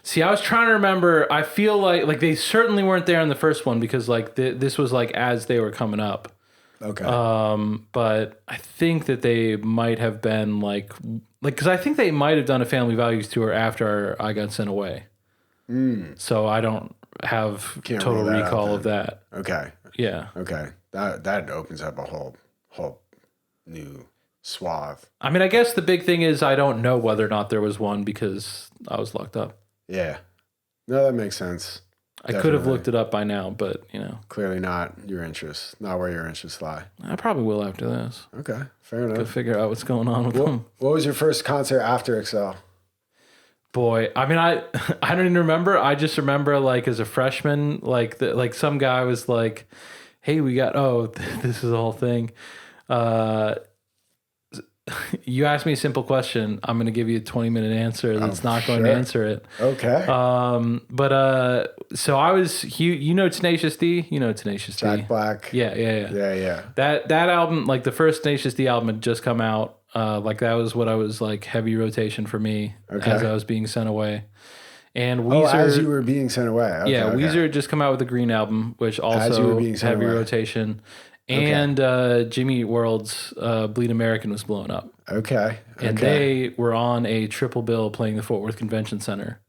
See, I was trying to remember. I feel like they certainly weren't there in the first one because like this was like as they were coming up. Okay. But I think that they might have been like because I think they might have done a Family Values tour after I Got Sent Away. So I don't have Can't total rule that out recall then. of that. Okay. Yeah. Okay. That opens up a whole new swath. I mean, I guess the big thing is I don't know whether or not there was one because I was locked up. Yeah. No, that makes sense. I could have Definitely. looked it up by now, but you know, Clearly not your interests. Not where your interests lie. I probably will after this. Okay. Fair To enough. figure out what's going on with them. What was your first concert after Excel? Boy, I mean, I don't even remember. I just remember like as a freshman, like some guy was like, "Hey, we got this is the whole thing." You asked me a simple question. I'm going to give you a 20-minute answer that's not going to sure. answer it. Okay. So I was you know Tenacious D, you know Tenacious D. Jack Black. Yeah. Yeah. That album, like the first Tenacious D album had just come out. Like that was what I was like heavy rotation for me as I was being sent away. And Weezer, as you were being sent away. Okay, yeah, okay. Weezer had just come out with the Green album, which you were also being sent heavy away. rotation. And Jimmy Eat World's Bleed American was blowing up. Okay. And they were on a triple bill playing the Fort Worth Convention Center.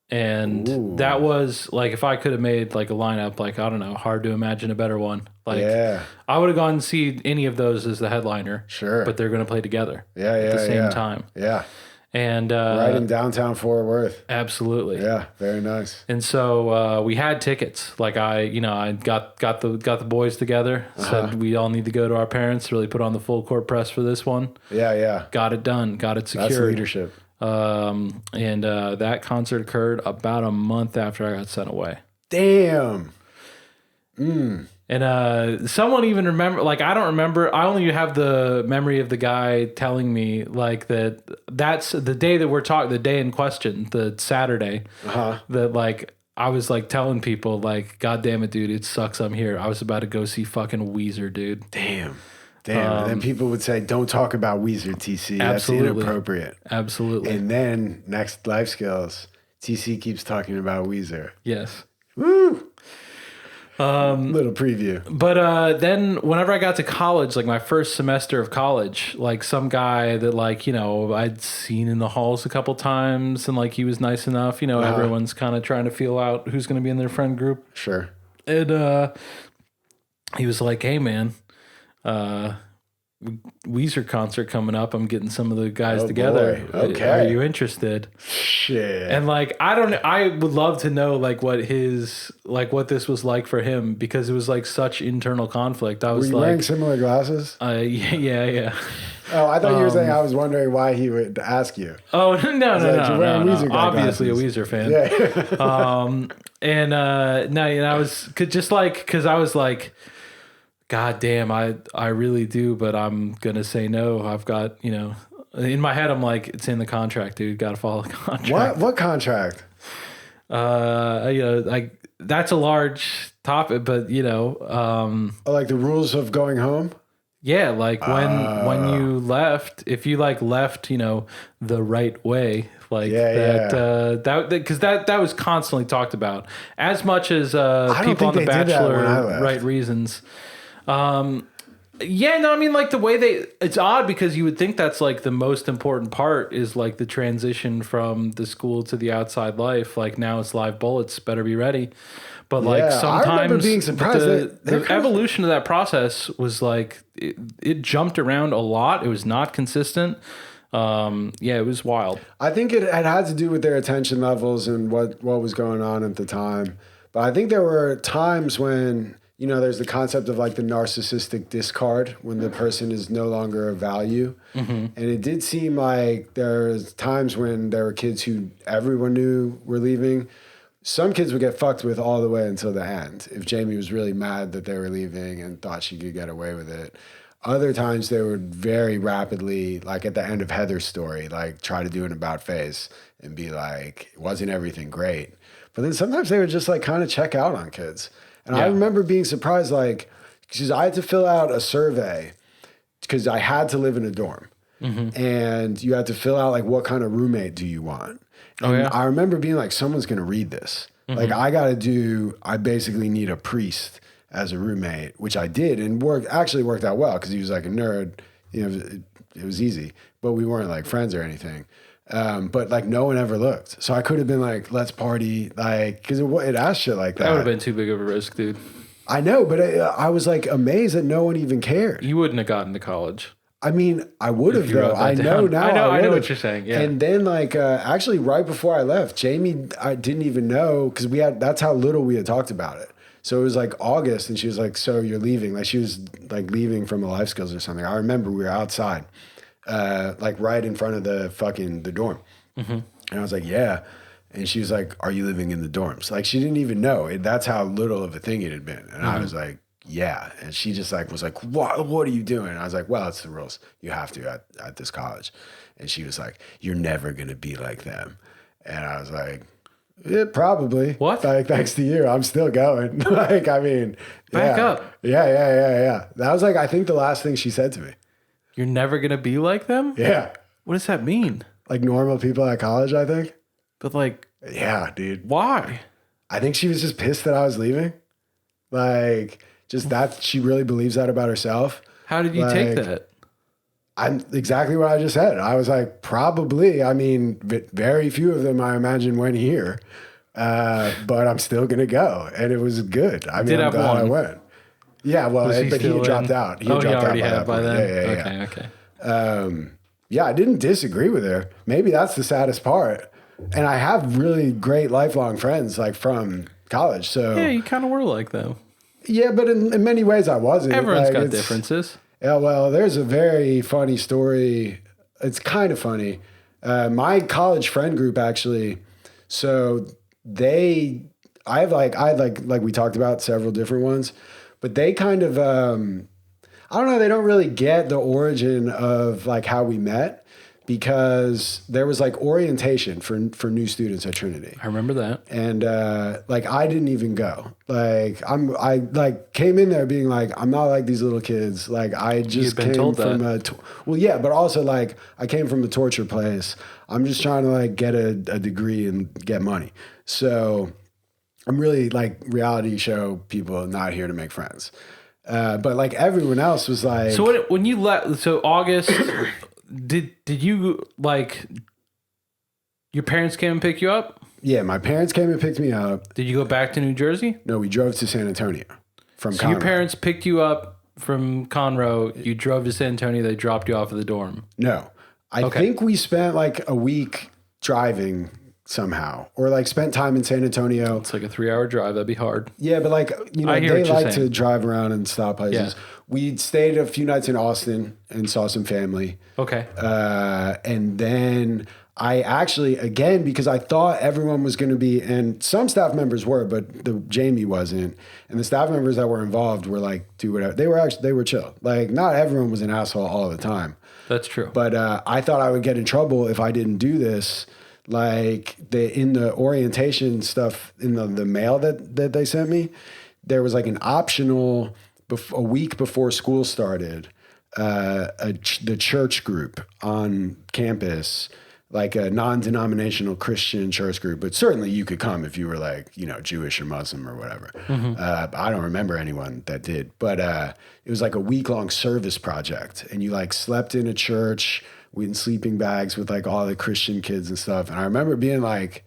And that was like, if I could have made like a lineup, like, I don't know, hard to imagine a better one. Like, Yeah. I would have gone and see any of those as the headliner. Sure. But they're going to play together Yeah. at the same time. Yeah. And Right in downtown Fort Worth. absolutely. Yeah. Very nice. And so we had tickets. Like I got the boys together. Said we all need to go to our parents to really put on the full court press for this one. Yeah. Got it done. Got it That's secured. leadership. And that concert occurred about a month after I got sent away. Damn. And someone even remember, like, I don't remember. I only have the memory of the guy telling me like that's the day that we're talking, the day in question, the Saturday, that like I was like telling people like, God damn it, dude, it sucks I'm here. I was about to go see fucking Weezer, dude. Damn. And then people would say, don't talk about Weezer, TC. That's Absolutely. inappropriate. Absolutely. And then next life skills, TC keeps talking about Weezer. Yes. Woo! Little preview. But then whenever I got to college, like my first semester of college, like some guy that like, you know, I'd seen in the halls a couple times and like he was nice enough, you know, everyone's kind of trying to feel out who's going to be in their friend group. Sure. And he was like, hey man, Weezer concert coming up. I'm getting some of the guys Oh, together. boy. Okay. Are you interested? Shit. And like, I would love to know like what this was like for him because it was like such internal conflict. I Were was you like, wearing similar glasses? yeah. Oh, I thought you were saying I was wondering why he would ask you. Oh, no, you're wearing Weezer guy obviously glasses. a Weezer fan. Yeah. No, I was because I was like, God damn, I really do, but I'm gonna say no. I've got, in my head, I'm like, it's in the contract, dude. Got to follow the contract. What contract? Like that's a large topic, but Like the rules of going home? yeah, like when you left, if you like left, the right way, like that because that was constantly talked about as much as people on The Bachelor, right reasons. Yeah, no, I mean, like the way it's odd because you would think that's like the most important part is like the transition from the school to the outside life. Like now it's live bullets, better be ready. But like sometimes I remember being surprised the evolution of that process was like, it jumped around a lot. It was not consistent. It was wild. I think it had to do with their attention levels and what was going on at the time. But I think there were times when, there's the concept of like the narcissistic discard when the person is no longer of value. Mm-hmm. And it did seem like there was times when there were kids who everyone knew were leaving. Some kids would get fucked with all the way until the end if Jamie was really mad that they were leaving and thought she could get away with it. Other times they would very rapidly, like at the end of Heather's story, like try to do an about face and be like, wasn't everything great? But then sometimes they would just like kind of check out on kids. And I remember being surprised, like, because I had to fill out a survey because I had to live in a dorm. Mm-hmm. And you had to fill out like, what kind of roommate do you want? And I remember being like, someone's going to read this. Mm-hmm. Like I basically need a priest as a roommate, which I did, and actually worked out well because he was like a nerd. It was easy, but we weren't like friends or anything. But like no one ever looked, so I could have been like, "Let's party," like because it asked shit like that. That would have been too big of a risk, dude. I know, but I was like amazed that no one even cared. You wouldn't have gotten to college. I mean, I would have though. I know now. I know what you're saying. Yeah. And then like actually right before I left, Jamie, I didn't even know because that's how little we had talked about it. So it was like August, and she was like, "So you're leaving?" Like she was like leaving from a Life Skills or something. I remember we were outside. Like right in front of the dorm. Mm-hmm. And I was like, yeah. And she was like, are you living in the dorms? Like she didn't even know. That's how little of a thing it had been. And I was like, yeah. And she just like was like, what are you doing? And I was like, well, it's the rules. You have to at this college. And she was like, you're never going to be like them. And I was like, yeah, probably. What? Like, thanks to you, I'm still going. Like, I mean. Back up. Yeah. That was like, I think the last thing she said to me. You're never going to be like them? Yeah. What does that mean? Like normal people at college, I think. But like. Yeah, dude. Why? I think she was just pissed that I was leaving. Like, just that she really believes that about herself. How did you take that? I'm exactly what I just said. I was like, probably. I mean, very few of them, I imagine, went here. But I'm still going to go. And it was good. I mean, I'm glad I went. Yeah, well, but he dropped out. He dropped already out had by then? Okay. Yeah, I didn't disagree with her. Maybe that's the saddest part. And I have really great lifelong friends, like from college. So yeah, you kind of were like them. Yeah, but in many ways I wasn't. Everyone's got differences. Yeah, well, there's a very funny story. It's kind of funny. My college friend group, actually, so I had like we talked about several different ones. But they kind of, I don't know, they don't really get the origin of like how we met because there was like orientation for new students at Trinity. I remember that. And like I didn't even go. Like I like came in there being like, I'm not like these little kids. Like I just came from well, yeah, but also like I came from a torture place. I'm just trying to like get a degree and get money. So I'm really like reality show people, not here to make friends. But like everyone else was like. So when you left, so August, did you like your parents came and pick you up? Yeah, my parents came and picked me up. Did you go back to New Jersey? No, we drove to San Antonio from Conroe. So your parents picked you up from Conroe. You drove to San Antonio. They dropped you off at the dorm. No, I think we spent like a week driving somehow, or like spent time in San Antonio. It's like a 3-hour drive. That'd be hard. Yeah, but like, you know, I hear they what you're like to saying. drive around and stop places. Yeah. We stayed a few nights in Austin and saw some family. Okay. And then I actually, again, because I thought everyone was going to be, and some staff members were, but Jamie wasn't. And the staff members that were involved were like, do whatever. They were chill. Like, not everyone was an asshole all the time. That's true. But I thought I would get in trouble if I didn't do this. Like in the orientation stuff in the mail that they sent me, there was like an optional a week before school started, the church group on campus, like a non-denominational Christian church group, but certainly you could come if you were like, you know, Jewish or Muslim or whatever. I don't remember anyone that did, but it was like a week-long service project, and you like slept in a church in sleeping bags with like all the Christian kids and stuff. And I remember being like,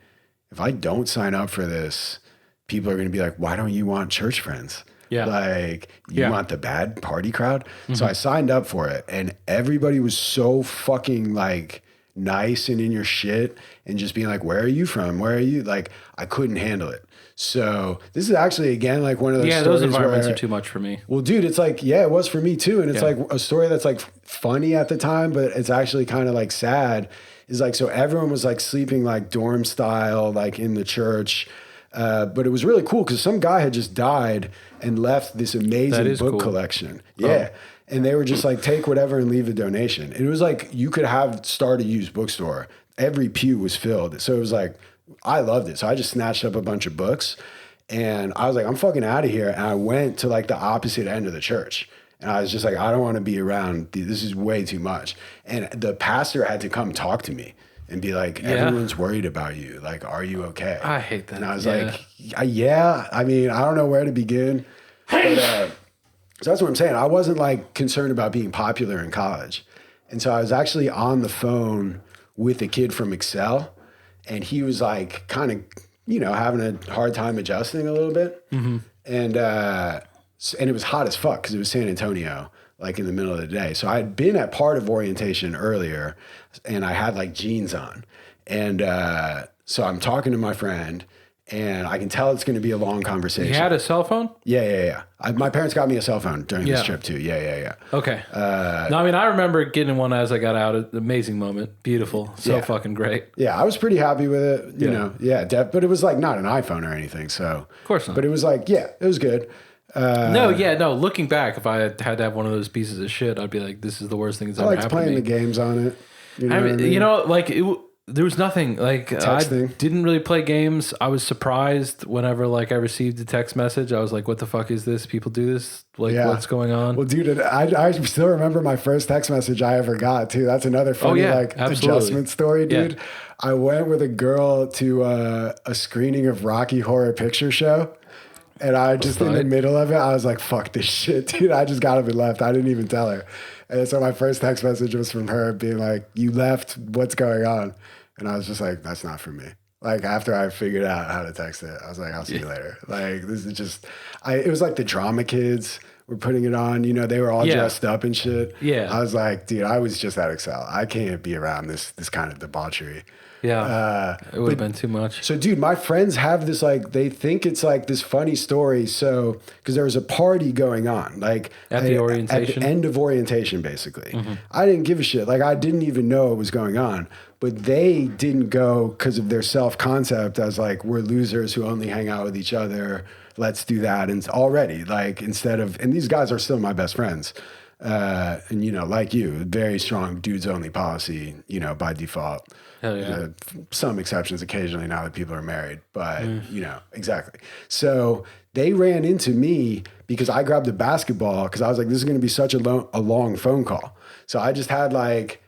if I don't sign up for this, people are going to be like, why don't you want church friends? Yeah. Like, you want the bad party crowd? So I signed up for it, and everybody was so fucking like nice and in your shit and just being like, where are you from? Where are you? Like, I couldn't handle it. So this is actually, again, like one of those stories those environments where, are too much for me. well, dude, it's like, yeah, it was for me too. And it's like a story that's like funny at the time, but it's actually kind of like sad. Is like, so everyone was like sleeping like dorm style, like in the church. But it was really cool because some guy had just died and left this amazing book collection. Yeah. Oh. And they were just like, take whatever and leave a donation. It was like, you could start a used bookstore. Every pew was filled. So it was like, I loved it. So I just snatched up a bunch of books, and I was like, I'm fucking out of here. And I went to like the opposite end of the church. And I was just like, I don't want to be around. This is way too much. And the pastor had to come talk to me and be like, everyone's worried about you. Like, are you okay? I hate that. And I was like, yeah. I mean, I don't know where to begin. But, so that's what I'm saying. I wasn't like concerned about being popular in college. And so I was actually on the phone with a kid from Excel, and he was like kind of, you know, having a hard time adjusting a little bit. Mm-hmm. And it was hot as fuck because it was San Antonio, like in the middle of the day. So I had been at part of orientation earlier, and I had like jeans on. And so I'm talking to my friend, and I can tell it's going to be a long conversation. You had a cell phone? Yeah. My parents got me a cell phone during this trip too. Yeah. Okay. No, I mean, I remember getting one as I got out. An amazing moment. Beautiful. So fucking great. Yeah, I was pretty happy with it. You know, but it was like not an iPhone or anything. So of course not. But it was like, it was good. No. Looking back, if I had to have one of those pieces of shit, I'd be like, this is the worst thing that's ever happened to me. I liked playing the games on it. You know I mean, you know, like there was nothing like texting. I didn't really play games. I was surprised whenever like I received a text message. I was like, what the fuck is this? People do this? Like, what's going on? Well, dude, I still remember my first text message I ever got too. That's another funny adjustment story, dude. Yeah. I went with a girl to a screening of Rocky Horror Picture Show. And I just, in the middle of it, I was like, fuck this shit, dude. I just got up and left. I didn't even tell her. And so my first text message was from her being like, you left, what's going on? And I was just like, that's not for me. Like, after I figured out how to text it, I was like, I'll see you later. Like, this is just, it was like the drama kids were putting it on. You know, they were all dressed up and shit. Yeah. I was like, dude, I was just at Excel. I can't be around this kind of debauchery. Yeah, it would have been too much. So, dude, my friends have this, like, they think it's like this funny story. So, because there was a party going on, like at the orientation, at the end of orientation, basically. Mm-hmm. I didn't give a shit. Like, I didn't even know it was going on. But they didn't go because of their self-concept as like, we're losers who only hang out with each other. Let's do that. And already, like, instead of, and these guys are still my best friends. And, you know, like you, very strong dudes only policy, you know, by default. Hell yeah. Some exceptions occasionally now that people are married, but you know, exactly. So they ran into me because I grabbed a basketball because I was like, this is going to be such a long phone call. So I just had like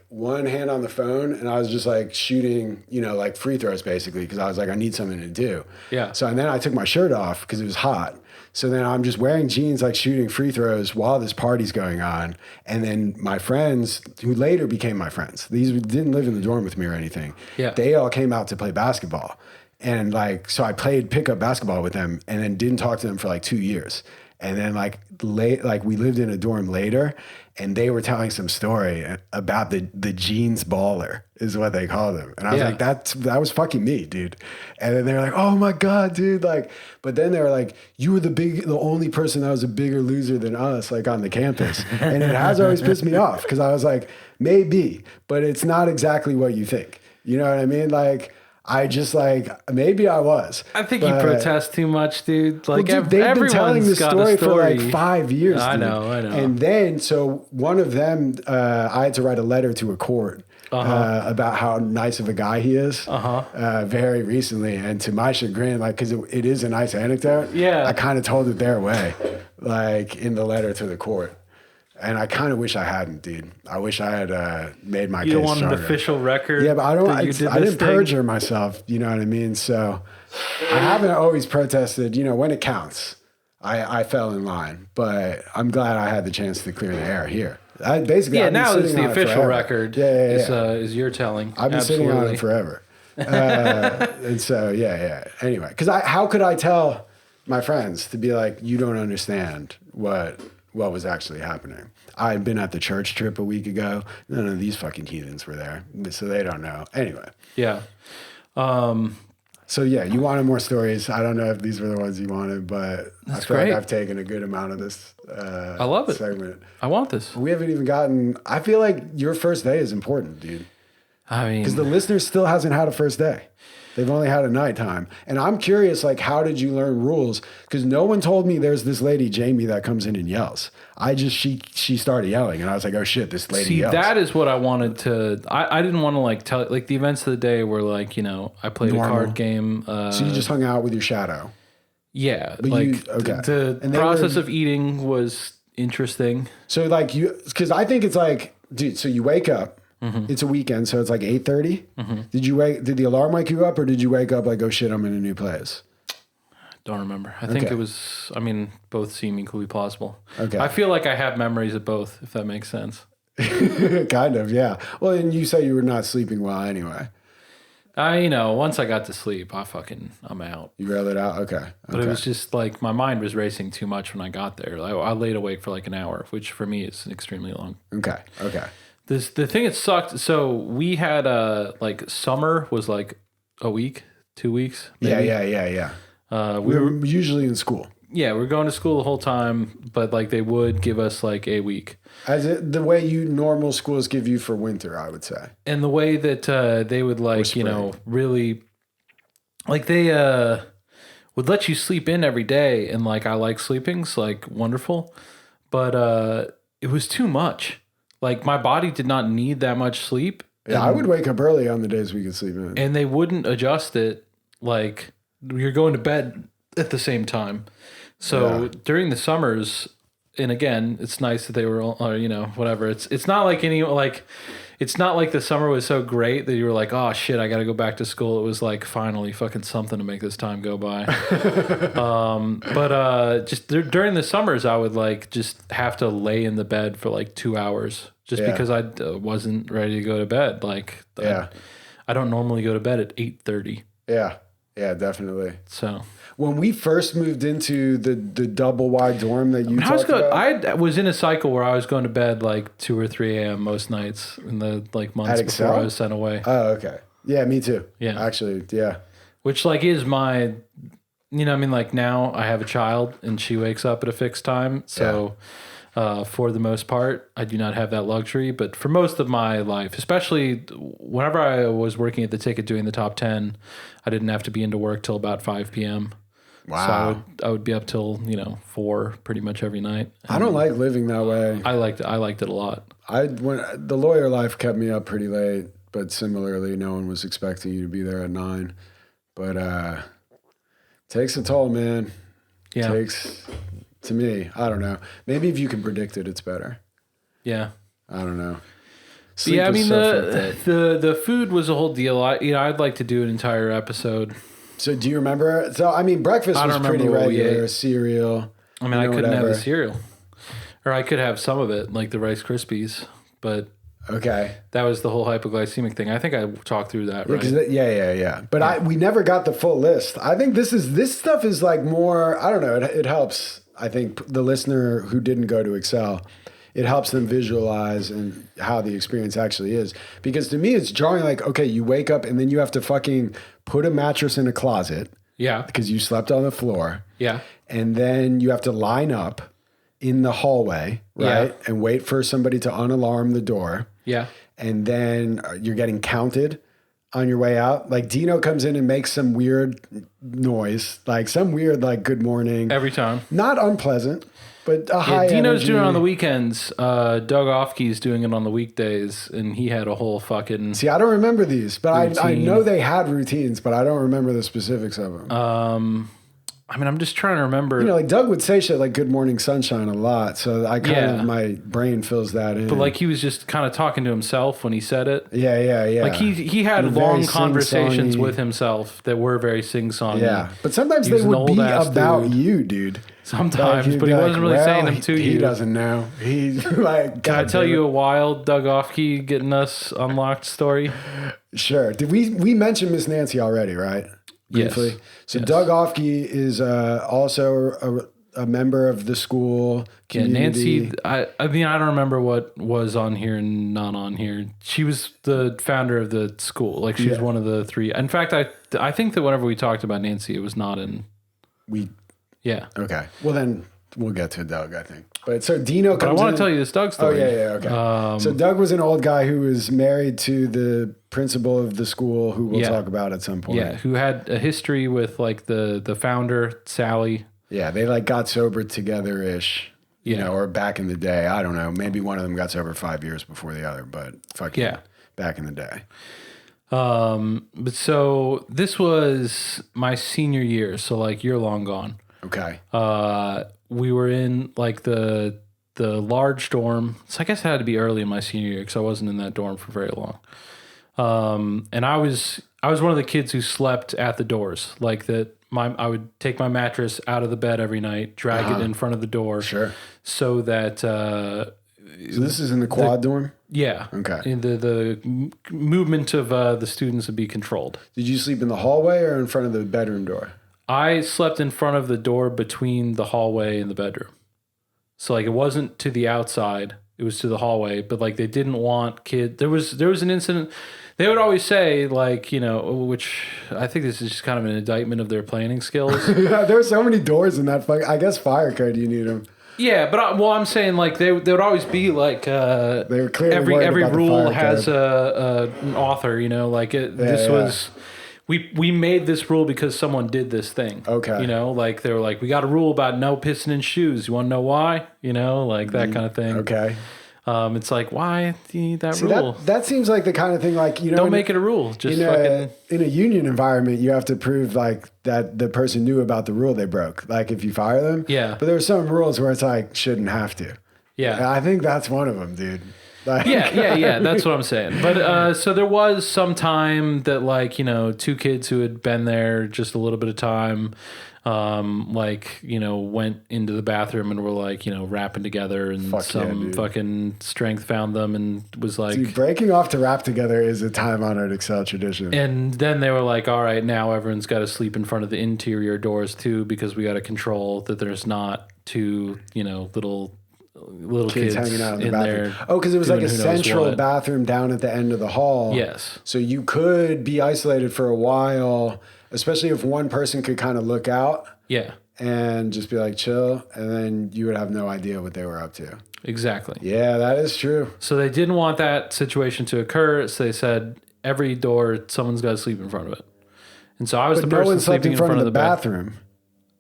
one hand on the phone, and I was just like shooting, you know, like free throws basically, because I was like, I need something to do. Yeah. So, and then I took my shirt off because it was hot. So then I'm just wearing jeans, like shooting free throws while this party's going on. And then my friends, who later became my friends, these didn't live in the dorm with me or anything. Yeah. They all came out to play basketball. And like, so I played pickup basketball with them and then didn't talk to them for like 2 years. And then like we lived in a dorm later, and they were telling some story about the jeans baller is what they called him. And I was like, that was fucking me, dude. And then they were like, oh my God, dude. Like, but then they were like, you were the only person that was a bigger loser than us, like on the campus. And it has always pissed me off because I was like, maybe, but it's not exactly what you think. You know what I mean? Like, I just like, maybe I was. I think you protest too much, dude. Like, well, dude, they've been telling the story for like 5 years. I dude. know. And then, so one of them, I had to write a letter to a court about how nice of a guy he is very recently. And to my chagrin, like, because it is a nice anecdote, I kind of told it their way, like in the letter to the court. And I kind of wish I hadn't, dude. I wish I had made my case You want stronger. an official record? Yeah, but I didn't perjure myself. You know what I mean? So I haven't always protested. You know, when it counts, I fell in line. But I'm glad I had the chance to clear the air here. I've been now it's the official forever. record. Yeah. Is your telling? I've been sitting on it forever. And so, Anyway, because how could I tell my friends to be like, you don't understand what was actually happening? I'd been at the church trip a week ago. None of these fucking heathens were there, so they don't know. Anyway. Yeah. So you wanted more stories. I don't know if these were the ones you wanted, but I feel like I've taken a good amount of this I love it. segment. I want this. We haven't even gotten... I feel like your first day is important, dude. I mean... Because the listener still hasn't had a first day. They've only had a nighttime. And I'm curious, like, how did you learn rules? Because no one told me there's this lady, Jamie, that comes in and yells. She started yelling, and I was like, oh shit, this lady yells. That is what I wanted to... I didn't want to, like, tell... Like, the events of the day were, like, you know, I played a card game. So you just hung out with your shadow? Yeah. But like, the process of eating was interesting. So, like, because I think it's like, dude, so you wake up. Mm-hmm. It's a weekend, so it's like 8:30. Mm-hmm. Did the alarm wake you up, or did you wake up like, oh shit, I'm in a new place? Don't remember. I think it was, I mean, both seem equally plausible. Okay. I feel like I have memories of both, if that makes sense. Kind of, yeah. Well, and you say you were not sleeping well anyway. Once I got to sleep, I'm out. You railed it out? Okay. But it was just like, my mind was racing too much when I got there. I laid awake for like an hour, which for me is extremely long. Okay. The thing that sucked, so we had like summer was like a week, 2 weeks. Maybe. Yeah. We were usually in school. Yeah, we're going to school the whole time, but like they would give us like a week. The way normal schools give you for winter, I would say. And the way that they would like, really, like they would let you sleep in every day, and like I like sleeping, it's like wonderful, but it was too much. Like, my body did not need that much sleep. Yeah, I would wake up early on the days we could sleep in. And they wouldn't adjust it. Like, you're going to bed at the same time. So during the summers, and again, it's nice that they were, whatever. It's not like it's not like the summer was so great that you were like, oh shit, I got to go back to school. It was like, finally fucking something to make this time go by. But just during the summers, I would like just have to lay in the bed for like 2 hours just because I wasn't ready to go to bed. Like, I don't normally go to bed at 8:30. Yeah, definitely. So when we first moved into the double wide dorm that you talked about, I was in a cycle where I was going to bed like 2 or 3 a.m. most nights in the like months before I was sent away. Oh, okay. Yeah, me too. Yeah, actually, yeah. Which like is my, like now I have a child and she wakes up at a fixed time, so. For the most part, I do not have that luxury. But for most of my life, especially whenever I was working at the Ticket doing the top 10, I didn't have to be into work till about 5 p.m. Wow. So I would be up till 4 pretty much every night. I don't like living that way. I liked it a lot. When the lawyer life kept me up pretty late, but similarly, no one was expecting you to be there at 9. But takes a toll, man. Yeah. To me, I don't know. Maybe if you can predict it, it's better. Yeah. I don't know. I mean, the food was a whole deal. I'd like to do an entire episode. So do you remember? So, I mean, breakfast was pretty regular, cereal. I mean, I couldn't have the cereal. Or I could have some of it, like the Rice Krispies, but... Okay. That was the whole hypoglycemic thing. I think I talked through that, right? Yeah. But we never got the full list. I think this stuff is like more, I don't know, it helps I think the listener who didn't go to Excel, it helps them visualize and how the experience actually is. Because to me, it's jarring. Like, okay, you wake up and then you have to fucking put a mattress in a closet. Yeah. Because you slept on the floor. Yeah. And then you have to line up in the hallway, right? Yeah. And wait for somebody to unalarm the door. Yeah. And then you're getting counted on your way out. Like Dino comes in and makes some weird noise, like some weird, like good morning. Every time. Not unpleasant, but a high Dino's energy. doing it on the weekends. Doug Ofke's doing it on the weekdays, and he had a whole fucking... See, I don't remember these, but I routine. know they had routines, but I don't remember the specifics of them. I mean, I'm just trying to remember. You know, like Doug would say shit like "Good Morning Sunshine" a lot, so I kind of my brain fills that in. But like he was just kind of talking to himself when he said it. Yeah. Like he had And very long conversations sing-songy. with himself that were very sing-songy. Yeah, but sometimes He they was an would be old-ass about dude. you, dude. Sometimes, he'd but be he like, wasn't really "Well, saying them to he you. doesn't know. He like. Can I God tell damn you it. a wild Doug Ofke getting us unlocked story? Sure. Did we mention Miss Nancy already? Right. Briefly. Yes. So Yes. Doug Ofke is also a member of the school Yeah, community. Nancy. I mean, I don't remember what was on here and not on here. She was the founder of the school. Like she was one of the three. In fact, I think that whenever we talked about Nancy, it was not in. Yeah. Okay. Well, then we'll get to Doug, I think. But so Dino But I comes want in. to tell you this Doug Oh, story. yeah. Okay. So Doug was an old guy who was married to the principal of the school, who we'll Yeah. talk about at some point. Yeah, who had a history with like the founder, Sally. Yeah, they like got sober together-ish, you Yeah. know, or back in the day. I don't know. Maybe one of them got sober 5 years before the other, but fucking Yeah. back in the day. But so this was my senior year, so like year long gone. Okay. We were in like the large dorm. So I guess it had to be early in my senior year because I wasn't in that dorm for very long. And I was one of the kids who slept at the doors, like that. I would take my mattress out of the bed every night, drag it in front of the door, Sure. so that So this is in the quad dorm? yeah, Okay. in the movement of the students would be controlled. Did you sleep in the hallway or in front of the bedroom door? I slept in front of the door between the hallway and the bedroom. So like it wasn't to the outside, it was to the hallway, but like they didn't want there was an incident. They would always say like, you know, which I think this is just kind of an indictment of their planning skills. There are so many doors in that. I guess fire code, you need them. Yeah, but I'm saying like they would always be like They were clearly worried every about the rule fire has code. an author, you know, like this yeah. was we made this rule because someone did this thing. Okay. You know, like they were like, we got a rule about no pissing in shoes. You want to know why? You know, like that kind of thing. Okay. It's like, why do you need that See, rule? that seems like the kind of thing, like, you know, Don't make it a rule. Just fucking. in a union environment, you have to prove like that the person knew about the rule they broke. Like if you fire them. Yeah. But there are some rules where it's like shouldn't have to. Yeah. And I think that's one of them, dude. Like, Yeah. That's what I'm saying. But so there was some time that like, you know, two kids who had been there just a little bit of time, like, you know, went into the bathroom and were like, you know, rapping together, and Fuck yeah, some dude. fucking strength found them and was like, Dude, breaking off to rap together is a time-honored Excel tradition. and then they were like, all right, now everyone's got to sleep in front of the interior doors too, because we got to control that there's not two, you know, little kids hanging out in the there. bathroom. Oh, because it was like a doing who knows central what. bathroom down at the end of the hall. Yes. So you could be isolated for a while, especially if one person could kind of look out Yeah, and just be like chill, and then you would have no idea what they were up to. exactly. Yeah, that is true. So they didn't want that situation to occur. So they said every door, someone's got to sleep in front of it. And so I was But the no person one slept sleeping in front of the bath. bathroom.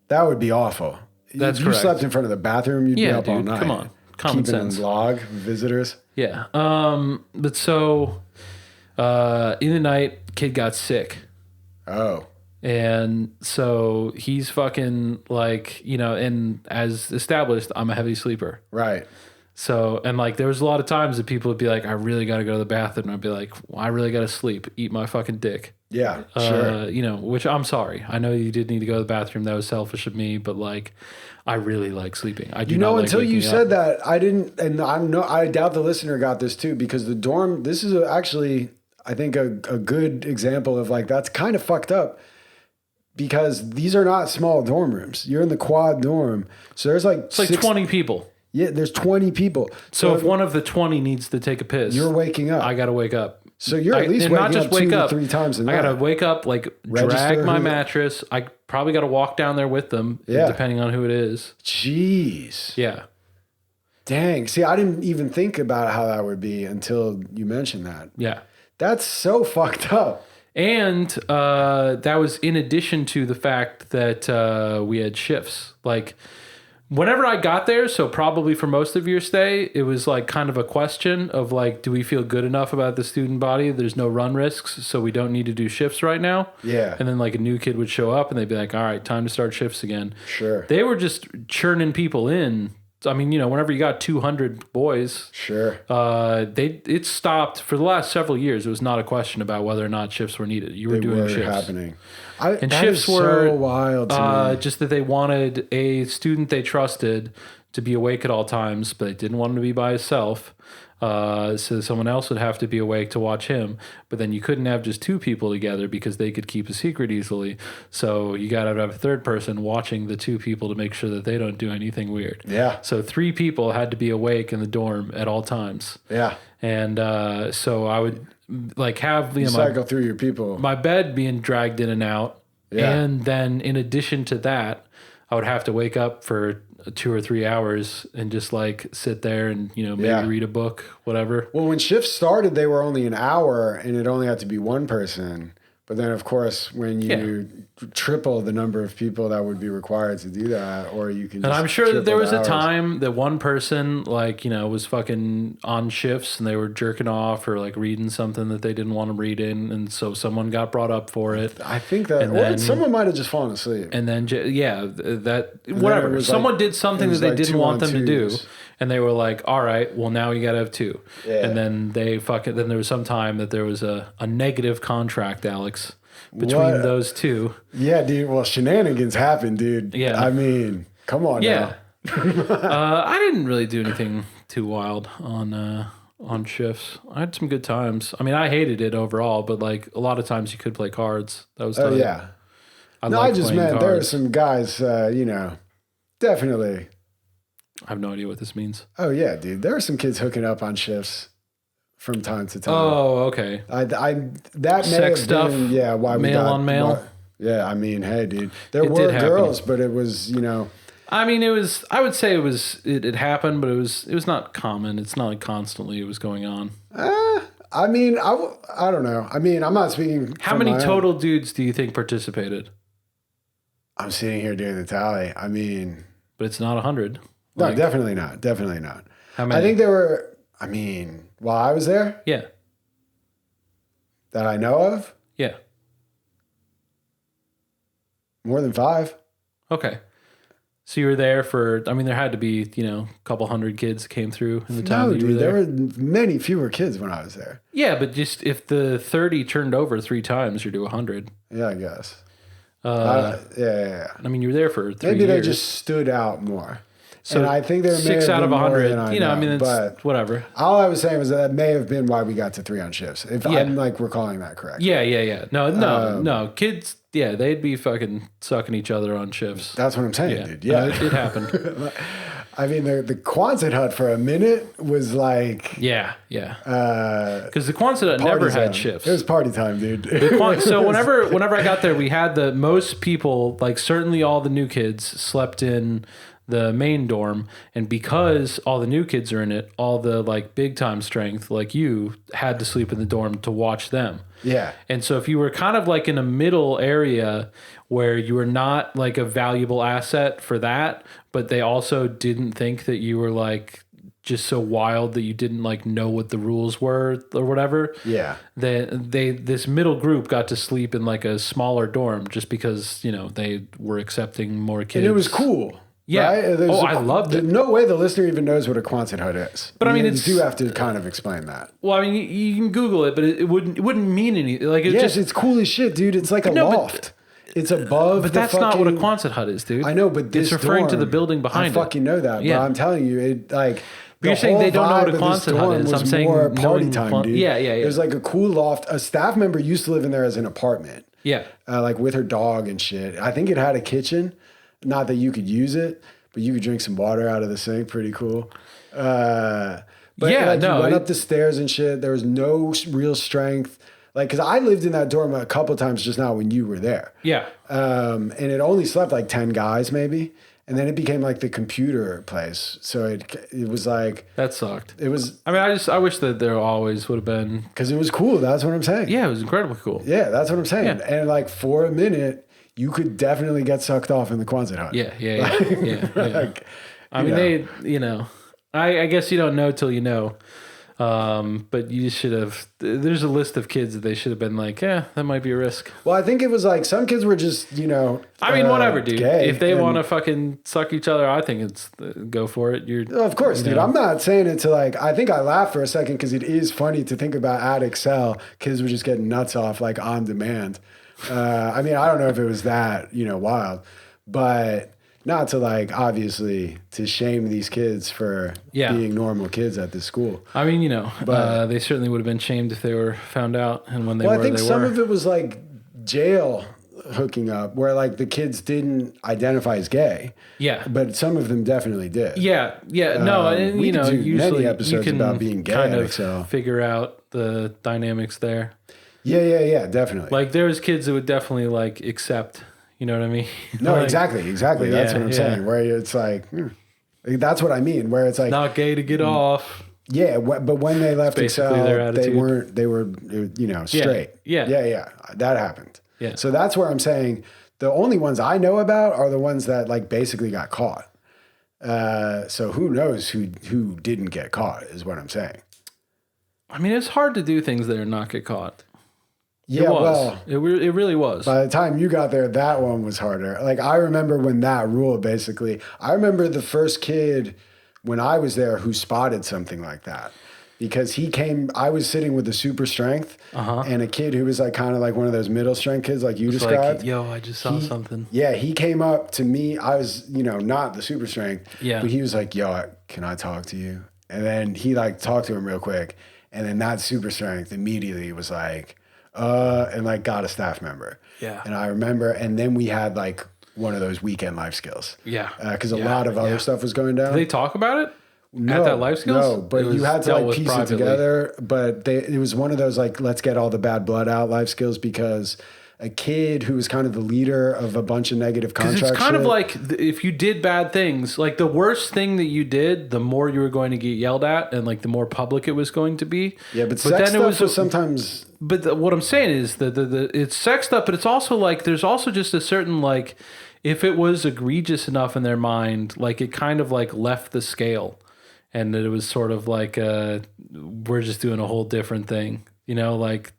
That would be awful. That's If you correct. slept in front of the bathroom, you'd be Yeah, up all dude, night. come on. Common Keeping sense. a log, visitors. Yeah. But so in the night, kid got sick. Oh, And so he's fucking like, you know, and as established, I'm a heavy sleeper. right. So, and like, there was a lot of times that people would be like, I really got to go to the bathroom. And I'd be like, well, I really got to sleep, eat my fucking dick. Yeah, sure. You know, which I'm sorry. I know you did need to go to the bathroom. That was selfish of me, but like, I really like sleeping. I do You know, not like until you waking said up. that, I didn't, and I doubt the listener got this too, because the dorm, this is actually, I think, a good example of like, that's kind of fucked up. because these are not small dorm rooms. You're in the quad dorm. So there's like, It's like 20 people. Yeah, there's 20 people. So if one of the 20 needs to take a piss, you're waking up. I got to wake up. So you're at least waking up 2 to 3 times a night. I got to wake up, like drag my mattress. I probably got to walk down there with them, depending on who it is. Jeez. Yeah. Dang. See, I didn't even think about how that would be until you mentioned that. Yeah. That's so fucked up. And that was in addition to the fact that we had shifts. Like, whenever I got there, so probably for most of your stay, it was like kind of a question of like, do we feel good enough about the student body? There's no run risks, so we don't need to do shifts right now. Yeah. And then like a new kid would show up and they'd be like, all right, time to start shifts again. Sure. They were just churning people in. I mean, you know, whenever you got 200 boys, Sure. it stopped for the last several years. It was not a question about whether or not shifts were needed. You were doing shifts. Happening. And that shifts is were so wild to me. just that they wanted a student they trusted to be awake at all times, but they didn't want him to be by himself. So someone else would have to be awake to watch him. But then you couldn't have just 2 people together because they could keep a secret easily. So you got to have a third person watching the 2 people to make sure that they don't do anything weird. Yeah. So 3 people had to be awake in the dorm at all times. Yeah. And so I would like have You cycle through your people. my bed being dragged in and out. Yeah. And then in addition to that, I would have to wake up for 2 or 3 hours and just like sit there and, you know, maybe read a book, whatever. Well, when shifts started, they were only an hour and it only had to be one person. But then, of course, when you triple the number of people that would be required to do that, or you can. And just I'm sure that there was triple a the hours. time that one person, like, you know, was fucking on shifts and they were jerking off or like reading something that they didn't want to read in. And so someone got brought up for it. I think that, And or then- someone might have just fallen asleep. And then, that, it whatever. was Someone like- did something it was that they like didn't 2 want on them to do. 2s. And they were like, all right, well, now you got to have 2. Yeah. And then then there was some time that there was a negative contract, Alex, between What? those 2. Yeah, dude. Well, shenanigans happen, dude. Yeah. I mean, come on Yeah. now. I didn't really do anything too wild on shifts. I had some good times. I mean, I hated it overall, but like a lot of times you could play cards. That was Oh, tight. yeah. I No, I liked just playing meant there are cards. some guys, definitely. I have no idea what this means. Oh, yeah, dude. There are some kids hooking up on shifts from time to time. Oh, okay. That may Sex have stuff? been, why we Male got on male? yeah, I mean, hey, dude, there It were did happen. girls, but it was, I mean, I would say it happened, but it was not common. It's not like constantly it was going on. I mean, I don't know. I mean, I'm not speaking. How from many my own- total dudes do you think participated? I'm sitting here doing the tally. I mean, But it's not 100. no, definitely not. Definitely not. How many? I think there were. I mean, while I was there, Yeah. that I know of, Yeah. more than 5. Okay. So you were there for, I mean, there had to be, you know, a couple hundred kids that came through in the time No, that you were dude, there. there were many fewer kids when I was there. Yeah, but just if the 30 turned over 3 times, you're to 100. Yeah, I guess. I mean, you were there for 3 Maybe years. they just stood out more. So and I think there may 6 have out of been more 100. than You know, I mean, it's but whatever. all I was saying was that may have been why we got to 3 on shifts. If Yeah. I'm like recalling that correct. Yeah. No. Kids, yeah, they'd be fucking sucking each other on shifts. That's what I'm saying, Yeah, dude. Yeah. it happened. I mean, the Quonset hut for a minute was like Yeah. Because the Quonset Hut never party time. had shifts. It was party time, dude. So whenever I got there, we had the most people, like certainly all the new kids slept in the main dorm, and because all the new kids are in it, all the like big time strength like you had to sleep in the dorm to watch them. Yeah. And so if you were kind of like in a middle area where you were not like a valuable asset for that, but they also didn't think that you were like just so wild that you didn't like know what the rules were or whatever. Yeah. This middle group got to sleep in like a smaller dorm just because, you know, they were accepting more kids. And it was cool. Yeah. Right? There's I loved it. No way the listener even knows what a Quonset hut is. But I mean, you it's- do have to kind of explain that. Well, I mean, you can Google it, but it wouldn't mean anything. Like it Yes, just, it's cool as shit, dude. It's like a No, but- loft. It's above. but the that's not what a fucking- Quonset hut is, dude. I know, but this it's referring to dorm, the building behind it. I fucking know that, Yeah. but I'm telling you, it like. But you're the saying they whole don't know what a vibe of this Quonset hut dorm is. was I'm saying more party knowing time, Quon- dude. Yeah. There's like a cool loft. A staff member used to live in there as an apartment. Yeah. Like with her dog and shit. I think it had a kitchen. Not that you could use it, but you could drink some water out of the sink. Pretty cool. But Yeah, like, no, you went up the stairs and shit. There was no real strength. Like, because I lived in that dorm a couple times just now when you were there. Yeah. And it only slept like 10 guys maybe. And then it became like the computer place. So it was like, That sucked. it was, I mean, I wish that there always would have been. because it was cool. That's what I'm saying. Yeah, it was incredibly cool. Yeah, that's what I'm saying. Yeah. And like for a minute, you could definitely get sucked off in the Quonset hut. Yeah. Like, I mean, I guess you don't know till you know. But you should have. There's a list of kids that they should have been like, that might be a risk. well, I think it was like some kids were just, I mean, whatever, dude. gay, If they and- want to fucking suck each other, I think it's go for it. Of course, dude. know. I'm not saying it to like, I think I laughed for a second because it is funny to think about at Excel, kids were just getting nuts off like on demand. I mean, I don't know if it was that, wild, but not to like, obviously, to shame these kids for Yeah. being normal kids at this school. I mean, they certainly would have been shamed if they were found out, and when they Well, were, I think they some were. of it was like jail hooking up where like the kids didn't identify as gay, Yeah. but some of them definitely did. Yeah. No, and we could do many usually episodes you can about being gay kind at of Excel. figure out the dynamics there. Yeah, definitely. Like there's kids that would definitely like accept. You know what I mean? No, Like, exactly. That's Yeah, what I'm yeah. saying. Where it's like, that's what I mean. Where it's like, Not gay to get off. yeah, but when they left basically Excel, their they attitude. were, straight. Yeah. Yeah. That happened. Yeah. So that's where I'm saying the only ones I know about are the ones that like basically got caught. So who knows who didn't get caught is what I'm saying. I mean, it's hard to do things there and not get caught. Yeah, It was. well, It really was. by the time you got there, that one was harder. Like I remember when that rule basically, I remember the first kid when I was there who spotted something like that. Because I was sitting with a super strength and a kid who was like kind of like one of those middle strength kids like you It's described. like, yo, I just saw something. Yeah, he came up to me. I was, not the super strength. Yeah. But he was like, yo, can I talk to you? And then he like talked to him real quick. And then that super strength immediately was like, and like got a staff member. Yeah. And I remember, and then we had like one of those weekend life skills. Yeah. Because a lot of other stuff was going down. Did they talk about it? No, at that life skills? No, but It was you had to dealt like with piece privately. it together. But it was one of those like, let's get all the bad blood out life skills because a kid who was kind of the leader of a bunch of negative contracts. It's kind of like if you did bad things, like the worse thing that you did, the more you were going to get yelled at, and like the more public it was going to be. Yeah, but sex stuff was sometimes. But what I'm saying is that it's sex stuff, but it's also like there's also just a certain like if it was egregious enough in their mind, like it kind of like left the scale, and that it was sort of like we're just doing a whole different thing, like.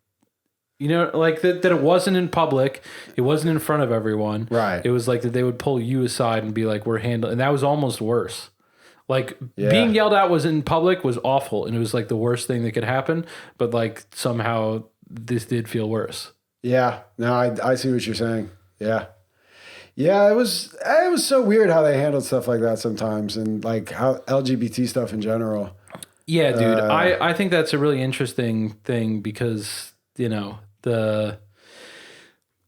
Like that it wasn't in public. It wasn't in front of everyone. Right. It was like that they would pull you aside and be like, we're handling. And that was almost worse. Like Yeah. being yelled at was in public was awful. And it was like the worst thing that could happen. But like somehow this did feel worse. Yeah, no, I see what you're saying. Yeah. Yeah, it was so weird how they handled stuff like that sometimes and like how LGBT stuff in general. Yeah, dude. I think that's a really interesting thing because,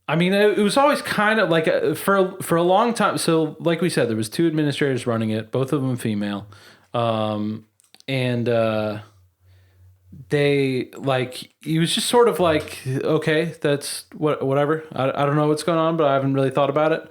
I mean, it was always kind of like for a long time. So, like we said, there was 2 administrators running it, both of them female, and they like it was just sort of like, okay, that's whatever. I don't know what's going on, but I haven't really thought about it.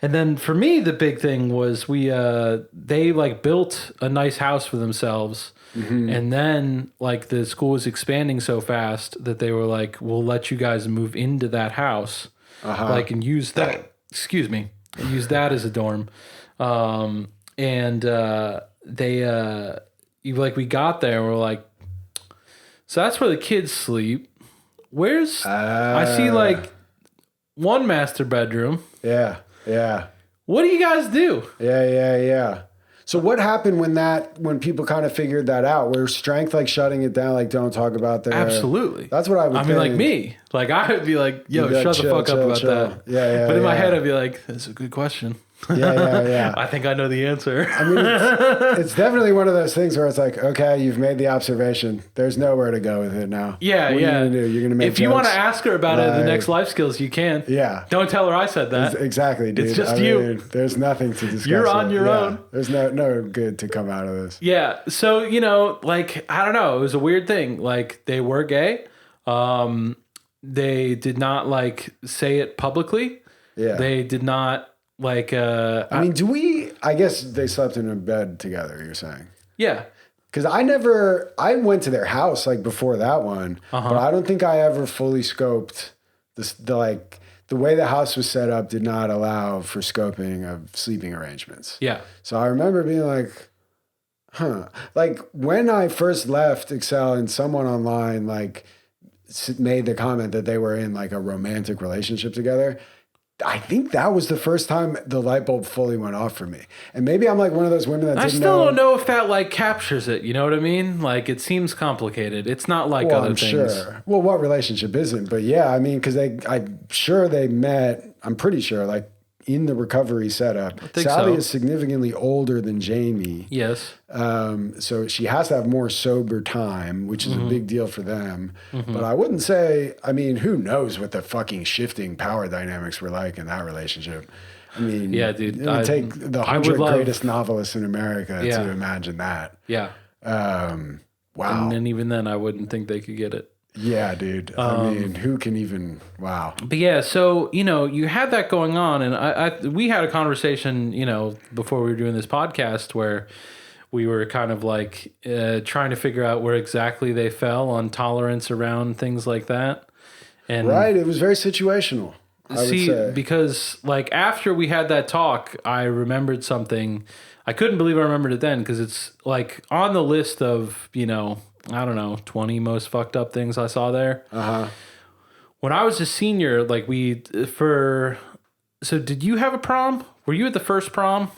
And then for me, the big thing was they like built a nice house for themselves. Mm-hmm. And then like the school was expanding so fast that they were like, we'll let you guys move into that house, like, and use that, use that as a dorm. We got there and we're like, so that's where the kids sleep. Where's, I see like one master bedroom. Yeah. What do you guys do? Yeah. So what happened when people kind of figured that out? Where strength like shutting it down, like don't talk about that. Absolutely. That's what I would. I mean, like me, like I would be like, "Yo, You'd be like, shut the fuck up about chill. that." Yeah. But in my head, I'd be like, "That's a good question." Yeah. I think I know the answer. I mean, it's definitely one of those things where it's like, okay, you've made the observation. There's nowhere to go with it now. Yeah, what yeah. Are you gonna do? You're gonna make if you want to jokes? ask her about it in the next life skills, you can. Yeah. Don't tell her I said that. Exactly, dude. It's just you. mean, there's nothing to discuss. You're on your own. There's no good to come out of this. Yeah. So, like, I don't know. It was a weird thing. Like, they were gay. They did not, like, say it publicly. Yeah. They did not, like... I mean, I guess they slept in a bed together, you're saying? Yeah. Because I went to their house, like, before that one, but I don't think I ever fully scoped the way the house was set up did not allow for scoping of sleeping arrangements. Yeah. So I remember being like, huh. Like, when I first left Excel and someone online, like, made the comment that they were in, like, a romantic relationship together, I think that was the first time the light bulb fully went off for me. And maybe I'm like one of those women that didn't know. I still don't know if that, like, captures it. You know what I mean? Like, it seems complicated. It's not like other I'm things. Sure. Well, what relationship isn't? But yeah, I mean, because I'm sure they met, I'm pretty sure, like, in the recovery setup. Sally is significantly older than Jamie. Yes. So she has to have more sober time, which is a big deal for them. But I wouldn't say, I mean, who knows what the fucking shifting power dynamics were like in that relationship. I mean, yeah, dude, it would take the 100 greatest novelists in America to imagine that. Yeah. Wow. And even then, I wouldn't think they could get it. Yeah, dude. I mean, who can even, wow. But yeah, so, you had that going on, and we had a conversation, before we were doing this podcast where we were kind of like trying to figure out where exactly they fell on tolerance around things like that. And right. It was very situational. I would say. Because like after we had that talk, I remembered something. I couldn't believe I remembered it then because it's like on the list of, I don't know, 20 most fucked up things I saw there. When I was a senior, like so did you have a prom? Were you at the first prom?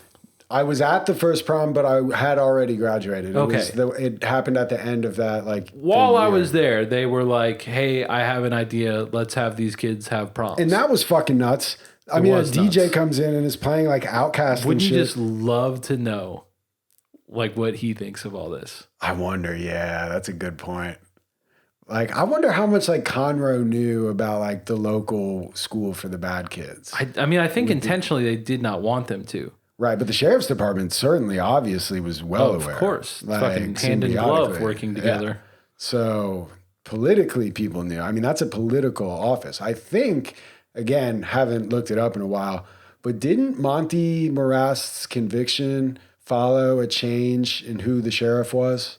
I was at the first prom, but I had already graduated. Okay. It happened at the end of that, like... While I was there, they were like, hey, I have an idea. Let's have these kids have proms. And that was fucking nuts. I mean, a DJ comes in and is playing like Outkast Wouldn't and shit. you just love to know like what he thinks of all this? I wonder, yeah, that's a good point. Like, I wonder how much like Conroe knew about like the local school for the bad kids. I mean, I think intentionally they did not want them to. Right, but the sheriff's department certainly obviously was well aware. Of course. Like, fucking hand in glove working together. Yeah. So politically people knew. I mean, that's a political office. I think, again, haven't looked it up in a while, but didn't Monty Marast's conviction follow a change in who the sheriff was?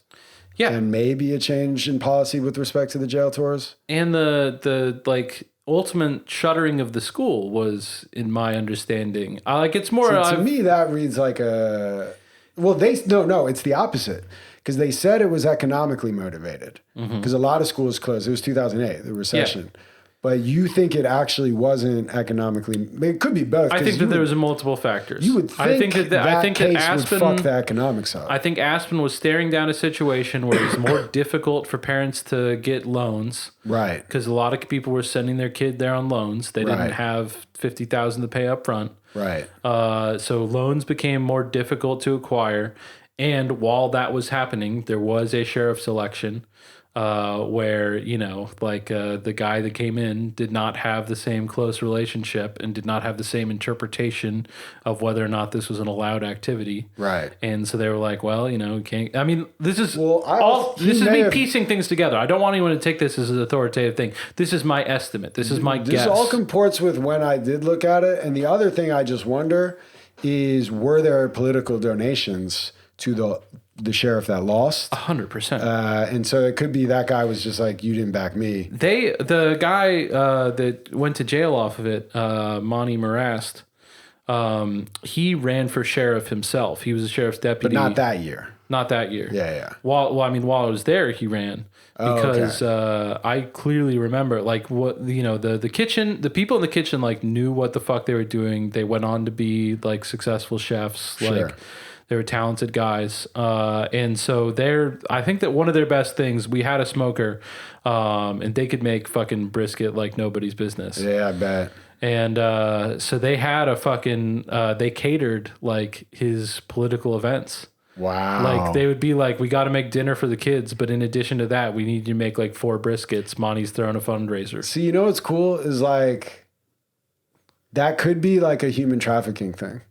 Yeah. And maybe a change in policy with respect to the jail tours? And the like ultimate shuttering of the school was, in my understanding, like it's more. So to me, that reads like a. Well, no, it's the opposite because they said it was economically motivated because a lot of schools closed. It was 2008, the recession. Yeah. But you think it actually wasn't economically? It could be both. I think that there was multiple factors. You would think I think that Aspen would fuck the economics up. I think Aspen was staring down a situation where it's more difficult for parents to get loans, right? Because a lot of people were sending their kid there on loans. They didn't have $50,000 to pay up front, right? So loans became more difficult to acquire, and while that was happening, there was a sheriff's election. Where, the guy that came in did not have the same close relationship and did not have the same interpretation of whether or not this was an allowed activity. Right. And so they were like, well, can't, I mean, this is this is me piecing things together. I don't want anyone to take this as an authoritative thing. This is my estimate. This is my guess. This all comports with when I did look at it. And the other thing I just wonder is, were there political donations to the sheriff that lost? 100%. And so it could be that guy was just like, you didn't back me. The guy that went to jail off of it, Monty Marast, he ran for sheriff himself. He was a sheriff's deputy. But not that year. Not that year. Yeah. While I was there, he ran because I clearly remember like what the kitchen, the people in the kitchen like knew what the fuck they were doing. They went on to be like successful chefs. Sure. Like they were talented guys. And so I think that one of their best things, we had a smoker, and they could make fucking brisket like nobody's business. Yeah, I bet. And so they had a fucking they catered like his political events. Wow. Like they would be like, we got to make dinner for the kids, but in addition to that, we need you to make like 4 briskets. Monty's throwing a fundraiser. See, you know what's cool is like that could be like a human trafficking thing.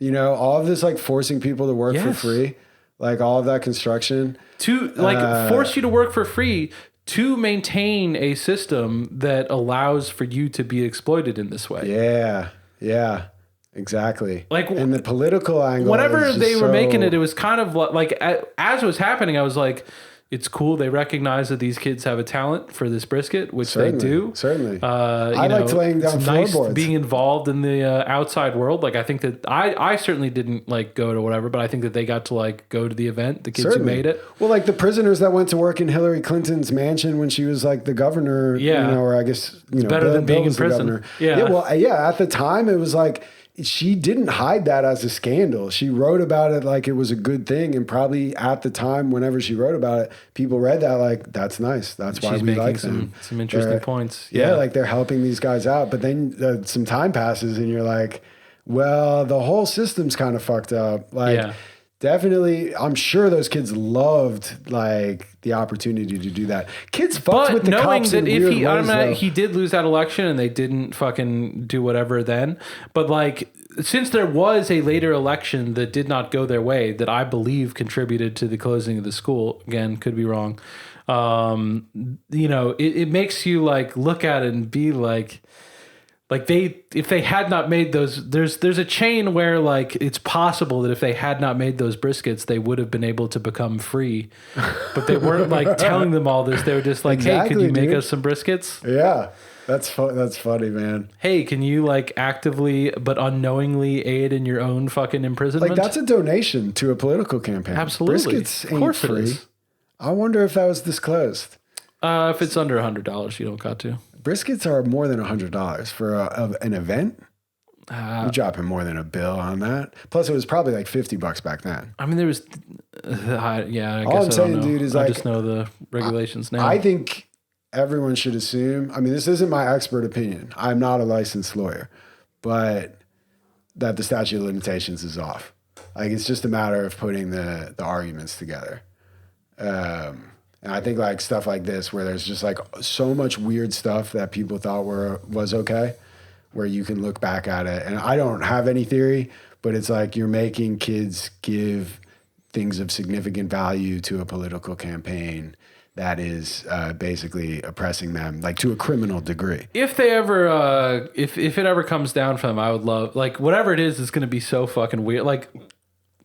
You know, all of this like forcing people to work for free, like all of that construction. To like force you to work for free to maintain a system that allows for you to be exploited in this way. Yeah. Yeah. Exactly. Like, and the political angle. Whenever they were making it, it was kind of like as it was happening, I was like, it's cool. They recognize that these kids have a talent for this brisket, which they do. Certainly. I liked laying down floorboards. Nice being involved in the outside world. Like I think that I certainly didn't like go to whatever, but I think that they got to like go to the event. The kids who made it. Well, like the prisoners that went to work in Hillary Clinton's mansion when she was like the governor. Yeah. You know, or I guess you know, better than being in prison. Yeah. Yeah. Well, yeah. At the time, it was like. She didn't hide that as a scandal. She wrote about it like it was a good thing. And probably at the time, whenever she wrote about it, people read that like, that's nice. That's why we like them. Some interesting points. Yeah, like they're helping these guys out. But then some time passes and you're like, well, the whole system's kind of fucked up. Like, definitely, I'm sure those kids loved like the opportunity to do that. Kids fucked with the knowing cops that in weird ways, he did lose that election and they didn't fucking do whatever then. But like, since there was a later election that did not go their way, that I believe contributed to the closing of the school. Again, could be wrong. You know, it makes you like look at it and be like if they had not made those, there's a chain where like it's possible that if they had not made those briskets, they would have been able to become free, but they weren't like telling them all this. They were just like, hey, could you make us some briskets? Yeah, that's funny, man. Hey, can you like actively but unknowingly aid in your own fucking imprisonment? Like that's a donation to a political campaign. Absolutely, briskets ain't free. It is. I wonder if that was disclosed. If it's under $100, you don't got to. Briskets are more than $100 for an event. You're dropping more than a bill on that. Plus, it was probably like $50 back then. I mean, there was, I guess all I'm saying, dude, is I just know the regulations now. I think everyone should assume. I mean, this isn't my expert opinion. I'm not a licensed lawyer, but that the statute of limitations is off. Like it's just a matter of putting the arguments together. And I think like stuff like this, where there's just like so much weird stuff that people thought was okay, where you can look back at it. And I don't have any theory, but it's like you're making kids give things of significant value to a political campaign that is basically oppressing them, like to a criminal degree. If they ever, if it ever comes down from them, I would love, like whatever it is going to be so fucking weird. Like,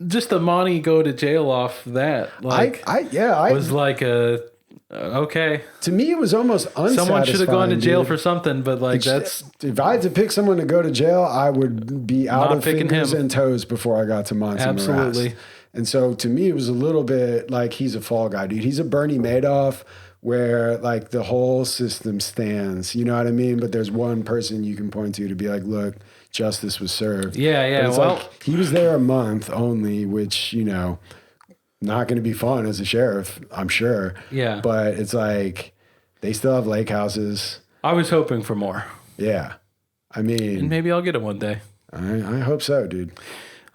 just the Monty go to jail off that, like, was like okay. To me, it was almost unsatisfying. Someone should have gone to jail for something, but like that's. If I had to pick someone to go to jail, I would be out of fingers and toes before I got to Monty Absolutely. Morass. And so to me, it was a little bit like he's a fall guy, dude. He's a Bernie Madoff, where like the whole system stands. You know what I mean? But there's one person you can point to be like, look. Justice was served. Yeah. Well, like, he was there a month only, which, you know, not going to be fun as a sheriff, I'm sure. Yeah. But it's like they still have lake houses. I was hoping for more. Yeah. I mean, and maybe I'll get it one day. I hope so, dude.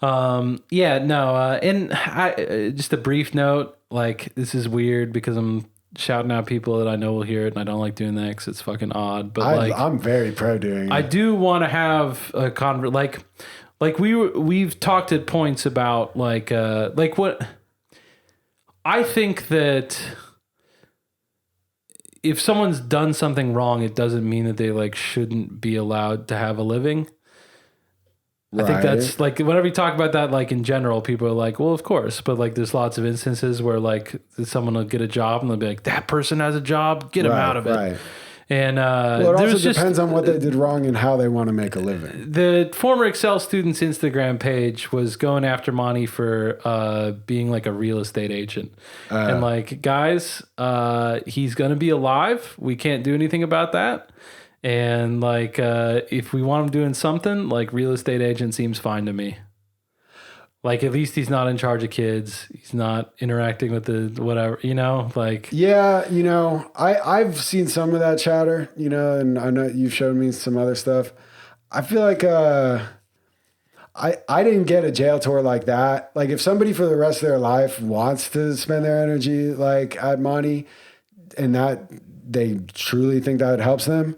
Yeah, no. And just a brief note, like this is weird because I'm shouting out people that I know will hear it, and I don't like doing that because it's fucking odd. But I'm very pro doing it. I do want to have a like we've talked at points about like what I think that if someone's done something wrong, it doesn't mean that they like shouldn't be allowed to have a living. Right. I think that's like whenever you talk about that, like in general, people are like, well, of course. But like there's lots of instances where like someone will get a job and they'll be like, that person has a job, get him out of it. Right. And well, it also depends on what they did wrong and how they want to make a living. The former Excel student's Instagram page was going after Monty for being like a real estate agent. And like, guys, he's going to be alive. We can't do anything about that. And like, if we want him doing something, like real estate agent seems fine to me. Like, at least he's not in charge of kids. He's not interacting with the whatever, like. Yeah, I've seen some of that chatter, and I know you've shown me some other stuff. I feel like I didn't get a jail tour like that. Like, if somebody for the rest of their life wants to spend their energy like at Monty, and that they truly think that helps them,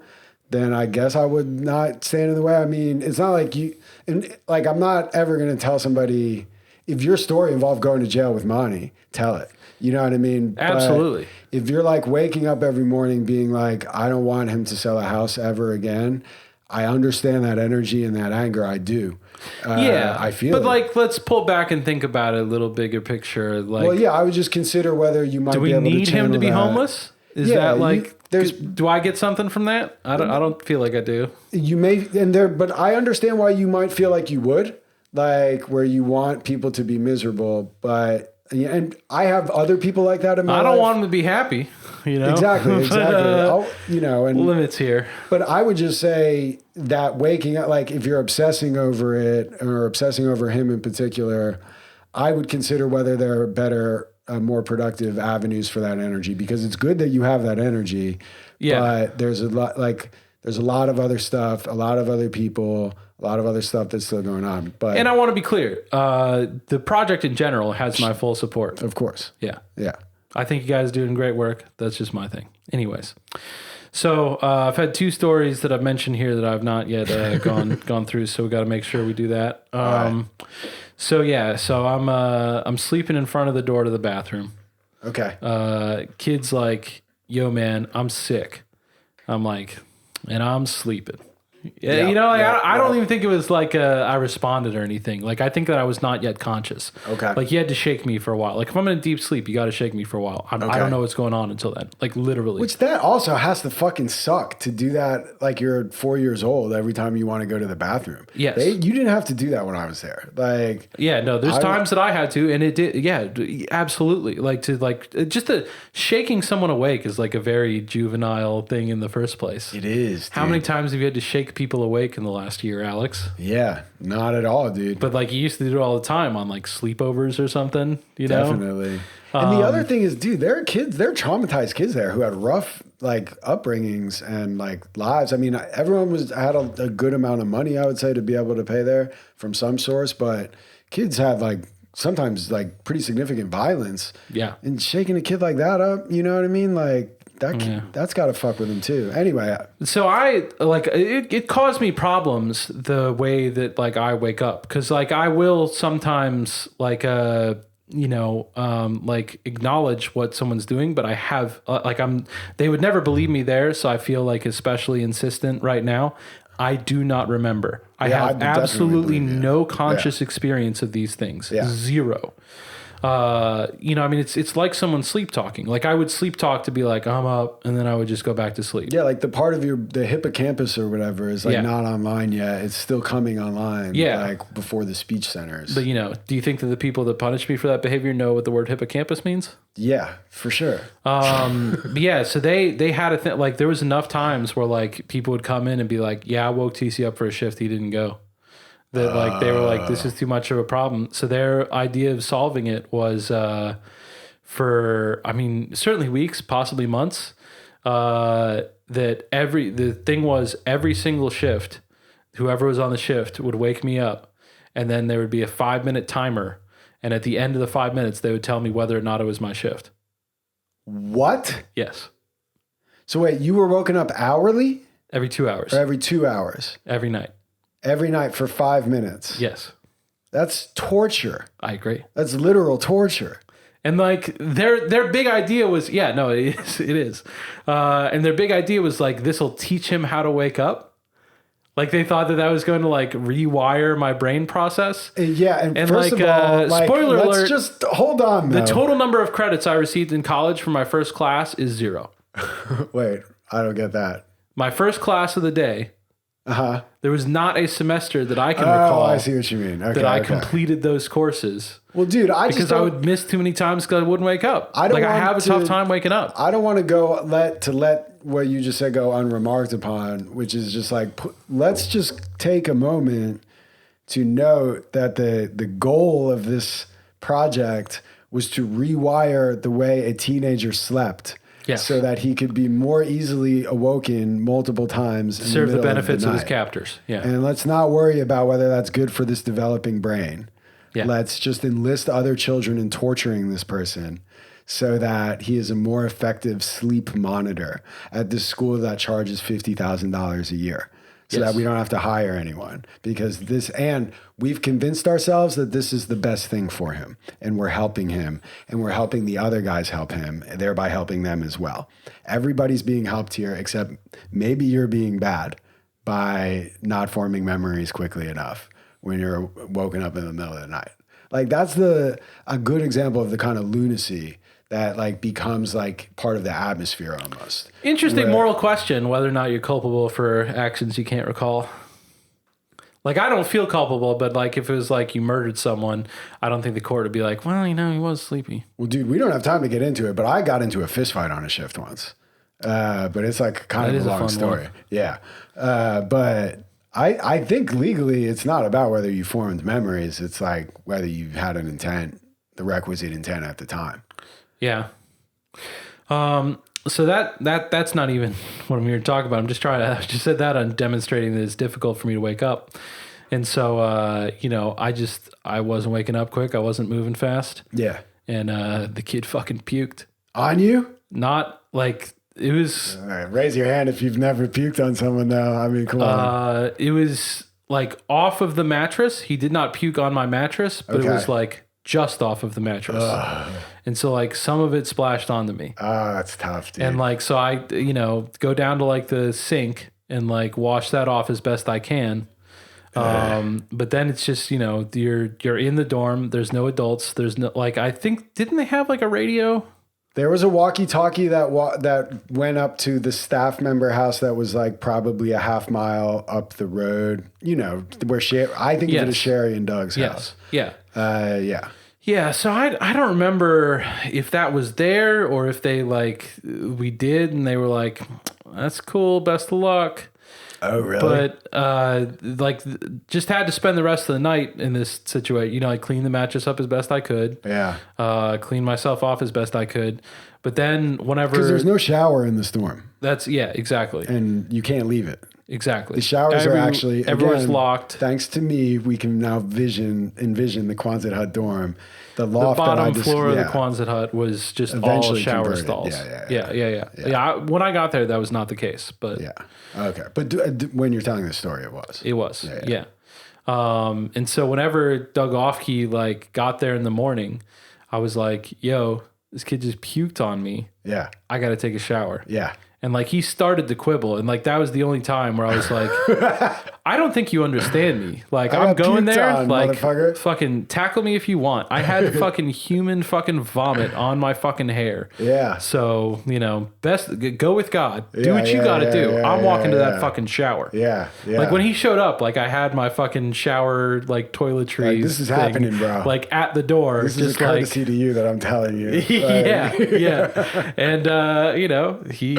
then I guess I would not stand in the way. I mean, it's not like I'm not ever going to tell somebody, if your story involved going to jail with Monty, tell it. You know what I mean? Absolutely. But if you're like waking up every morning being like, I don't want him to sell a house ever again, I understand that energy and that anger. I do. I feel but it. like, let's pull back and think about it a little bigger picture. Like, well, yeah, I would just consider whether you might do be we able to need him to be channel that. homeless? Is Yeah, that like, there's- do I get something from that? I don't feel like I do. You may, but I understand why you might feel like you would, like where you want people to be miserable, but, and I have other people like that in my life. I don't want them to be happy, Exactly. But, and limits here. but I would just say that waking up, like if you're obsessing over it or obsessing over him in particular, I would consider whether there are better, more productive avenues for that energy, because it's good that you have that energy. Yeah. But there's a lot of other stuff, a lot of other people, a lot of other stuff that's still going on. But And I want to be clear, the project in general has my full support. of course, Yeah. yeah. I think you guys are doing great work. That's just my thing. Anyways. So I've had 2 stories that I've mentioned here that I've not yet gone through. So we got to make sure we do that. So I'm sleeping in front of the door to the bathroom. Okay. Kid's like, yo man, I'm sick. I'm like, and I'm sleeping. Yeah, I don't even think it was like I responded or anything. Like, I think that I was not yet conscious. Okay. Like, you had to shake me for a while. Like, if I'm in a deep sleep, you got to shake me for a while. I don't know what's going on until then. Like, literally. Which that also has to fucking suck to do that. Like, you're 4 years old every time you want to go to the bathroom. Yes. You didn't have to do that when I was there. Like, Yeah, no, there's times that I had to, and it did. Yeah, absolutely. Just the shaking someone awake is like a very juvenile thing in the first place. it is. How dude. many times have you had to shake people awake in the last year, Alex? Yeah, not at all, dude. But like, you used to do it all the time on like sleepovers or something, Definitely. And the other thing is, dude, there are traumatized kids there who had rough like upbringings and like lives. I mean, everyone had a good amount of money, I would say, to be able to pay there from some source, but kids had like sometimes like pretty significant violence. Yeah. And shaking a kid like that up, you know what I mean? Like that's got to fuck with him too. Anyway, So I like it caused me problems the way that like I wake up, because like I will sometimes like like acknowledge what someone's doing, but I have they would never believe me there, so I feel like especially insistent right now. I do not remember. I Yeah, have I'd definitely absolutely believe you. no conscious experience of these things. Yeah. Zero. I mean, it's like someone sleep talking. Like, I would sleep talk to be like, I'm up, and then I would just go back to sleep. yeah, like the part of the hippocampus or whatever is like not online yet. It's still coming online. Yeah. Like before the speech centers. But, do you think that the people that punish me for that behavior know what the word hippocampus means? Yeah, for sure. But yeah, so they had a thing, like there was enough times where like people would come in and be like, yeah, I woke TC up for a shift, he didn't go. That like they were like, this is too much of a problem. So their idea of solving it was for, I mean, certainly weeks, possibly months. The thing was every single shift, whoever was on the shift would wake me up, and then there would be a 5-minute timer. And at the end of the 5 minutes, they would tell me whether or not it was my shift. What? Yes. So wait, you were woken up hourly Every 2 hours. or every 2 hours? Every night. Every night for 5 minutes. Yes. That's torture. I agree. That's literal torture. And like their big idea was, yeah, no, it is. And their big idea was like, this will teach him how to wake up. Like they thought that was going to like rewire my brain process. Yeah, and first like, of all, like, spoiler let's alert, just hold on. The though. total number of credits I received in college for my first class is 0. Wait, I don't get that. My first class of the day, Uh-huh. there was not a semester that I can Oh, recall I see what you mean. Okay, that I okay. completed those courses. Well, dude, Because I would miss too many times because I wouldn't wake up. I don't I want have a tough to- time waking up. I don't want to go let what you just said go unremarked upon, which is just like let's just take a moment to note that the goal of this project was to rewire the way a teenager slept. Yeah. So that he could be more easily awoken multiple times. Serve the benefits of his captors. Yeah. And let's not worry about whether that's good for this developing brain. Yeah. Let's just enlist other children in torturing this person so that he is a more effective sleep monitor at this school that charges $50,000 a year. So that we don't have to hire anyone, because and we've convinced ourselves that this is the best thing for him, and we're helping him, and we're helping the other guys help him, thereby helping them as well. Everybody's being helped here, except maybe you're being bad by not forming memories quickly enough when you're woken up in the middle of the night. Like that's a good example of the kind of lunacy that like becomes like part of the atmosphere almost. Interesting moral question, whether or not you're culpable for actions you can't recall. Like, I don't feel culpable, but like if it was like you murdered someone, I don't think the court would be like, well, he was sleepy. Well, dude, we don't have time to get into it, but I got into a fist fight on a shift once. But it's like kind of a long story. One. Yeah. But I think legally it's not about whether you formed memories. It's like whether you had an intent, the requisite intent at the time. Yeah. So that's not even what I'm here to talk about. I'm just I just said that on demonstrating that it's difficult for me to wake up. And so, I wasn't waking up quick. I wasn't moving fast. Yeah. And the kid fucking puked. On you? Not like it was. All right, raise your hand if you've never puked on someone though. I mean, come on. It was like off of the mattress. He did not puke on my mattress, but it was like just off of the mattress. And so like some of it splashed onto me. Oh, that's tough, dude. And like, so I, go down to like the sink and like wash that off as best I can. But then it's just, you're in the dorm. There's no adults. There's no, like, I think, didn't they have like a radio? There was a walkie-talkie that went up to the staff member house that was like probably a half mile up the road, where I think of it as Sherry and Doug's house. Yeah. Yeah. Yeah. So I don't remember if that was there or if they we did and they were like, that's cool. Best of luck. Oh, really? But just had to spend the rest of the night in this situation. I cleaned the mattress up as best I could. Yeah. Cleaned myself off as best I could. But then whenever... Because there's no shower in the storm. Exactly. And you can't leave it. Exactly. The showers are actually... Everyone's locked. Thanks to me, we can now envision the Quonset hut dorm. The loft the bottom floor of the Quonset hut was just eventually all shower stalls. Yeah. When I got there, that was not the case. But yeah. Okay. But when you're telling this story, it was. It was. Yeah. And so whenever Doug Offkey got there in the morning, I was like, "Yo, this kid just puked on me. Yeah. I got to take a shower." Yeah. And he started to quibble, and that was the only time where I was like, I don't think you understand me. I'm going there, fucking tackle me if you want. I had fucking human fucking vomit on my fucking hair. Yeah. So, best go with God. Do what you got to do. I'm walking to that fucking shower. Yeah. Yeah. When he showed up, I had my fucking shower, toiletries. This is happening, bro. At the door. This is a courtesy to you that I'm telling you. Yeah. And, he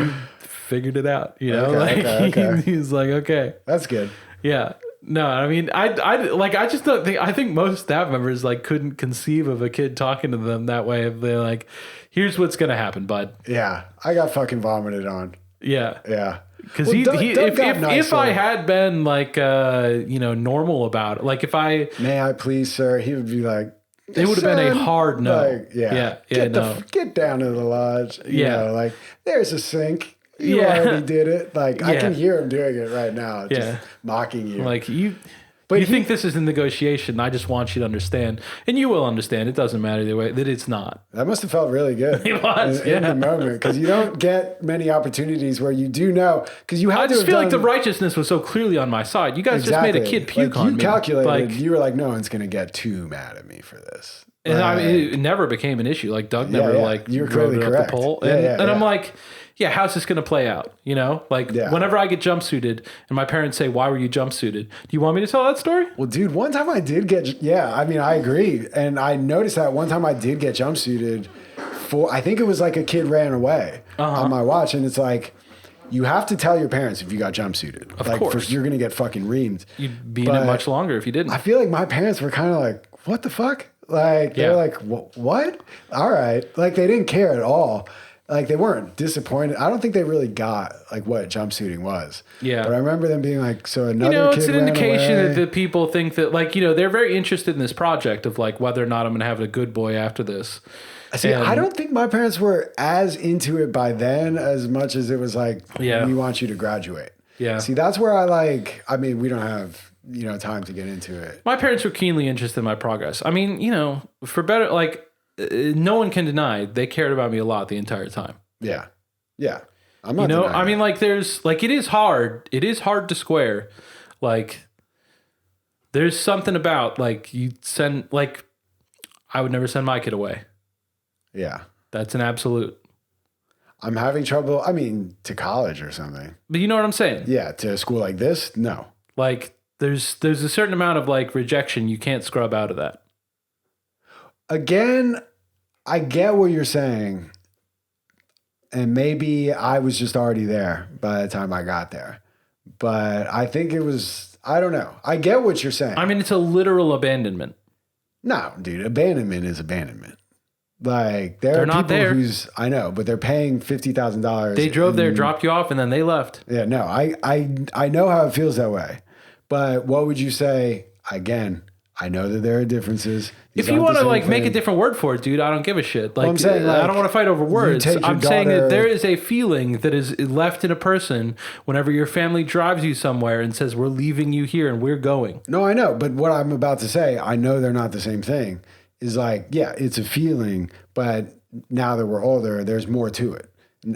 figured it out, Okay. He's like, okay, that's good. Yeah. No, I mean, I just don't think, I think most staff members couldn't conceive of a kid talking to them that way. If they're like, here's what's going to happen, bud. Yeah. I got fucking vomited on. Yeah. Yeah. Because if I had been normal about it, if I, may I please, sir, he would be like, it would have been a hard no. Get down to the lodge. You know, there's a sink. You Yeah. already did it. I can hear him doing it right now. Just mocking you. But you think this is a negotiation. I just want you to understand. And you will understand. It doesn't matter the way that it's not. That must have felt really good. It was, in the moment. Because you don't get many opportunities where you do know. Because you have I just feel like the righteousness was so clearly on my side. You guys just made a kid puke on me. You calculated. You were like, no one's going to get too mad at me for this. And it never became an issue. Doug never you were clearly correct. The pole. And I'm like, yeah, how's this going to play out? Whenever I get jumpsuited and my parents say, why were you jumpsuited? Do you want me to tell that story? Well, dude, one time I did get, I agree. And I noticed that one time I did get jumpsuited I think it was a kid ran away on my watch. And it's you have to tell your parents if you got jumpsuited. Of like, course. You're going to get fucking reamed. You'd be in it much longer if you didn't. I feel like my parents were kind of like, what the fuck? Like, they're like, what? All right. Like, they didn't care at all. Like, they weren't disappointed. I don't think they really got, like, what jumpsuiting was. Yeah. But I remember them being like, so another kid it's an ran indication away. that the people think that, like, they're very interested in this project of, like, whether or not I'm going to have a good boy after this. See, I don't think my parents were as into it by then as much as it was like, we want you to graduate. Yeah. See, that's where we don't have, time to get into it. My parents were keenly interested in my progress. I mean, for better, like, no one can deny they cared about me a lot the entire time. Yeah. Yeah. I'm not denying I mean, like, there's, like, it is hard to square. Like, there's something about, like, I would never send my kid away. Yeah. That's an absolute. I'm having trouble, to college or something. But you know what I'm saying? Yeah, to a school like this? No. Like, there's a certain amount of, like, rejection you can't scrub out of that. Again, I get what you're saying. And maybe I was just already there by the time I got there. But I think it was, I don't know. I get what you're saying. I mean, it's a literal abandonment. No, dude, abandonment is abandonment. Like, there They're are not people there. I know, but they're paying $50,000. They drove there, dropped you off, and then they left. Yeah, no, I know how it feels that way. But what would you say? Again, I know that there are differences. If you want to, like, make a different word for it, dude, I don't give a shit. Like, I'm saying, like, I don't want to fight over words. take your I'm saying that daughter- there is a feeling that is left in a person whenever your family drives you somewhere and says, we're leaving you here and we're going. No, I know. But what I'm about to say, I know they're not the same thing. Is like, yeah, it's a feeling, but now that we're older, there's more to it.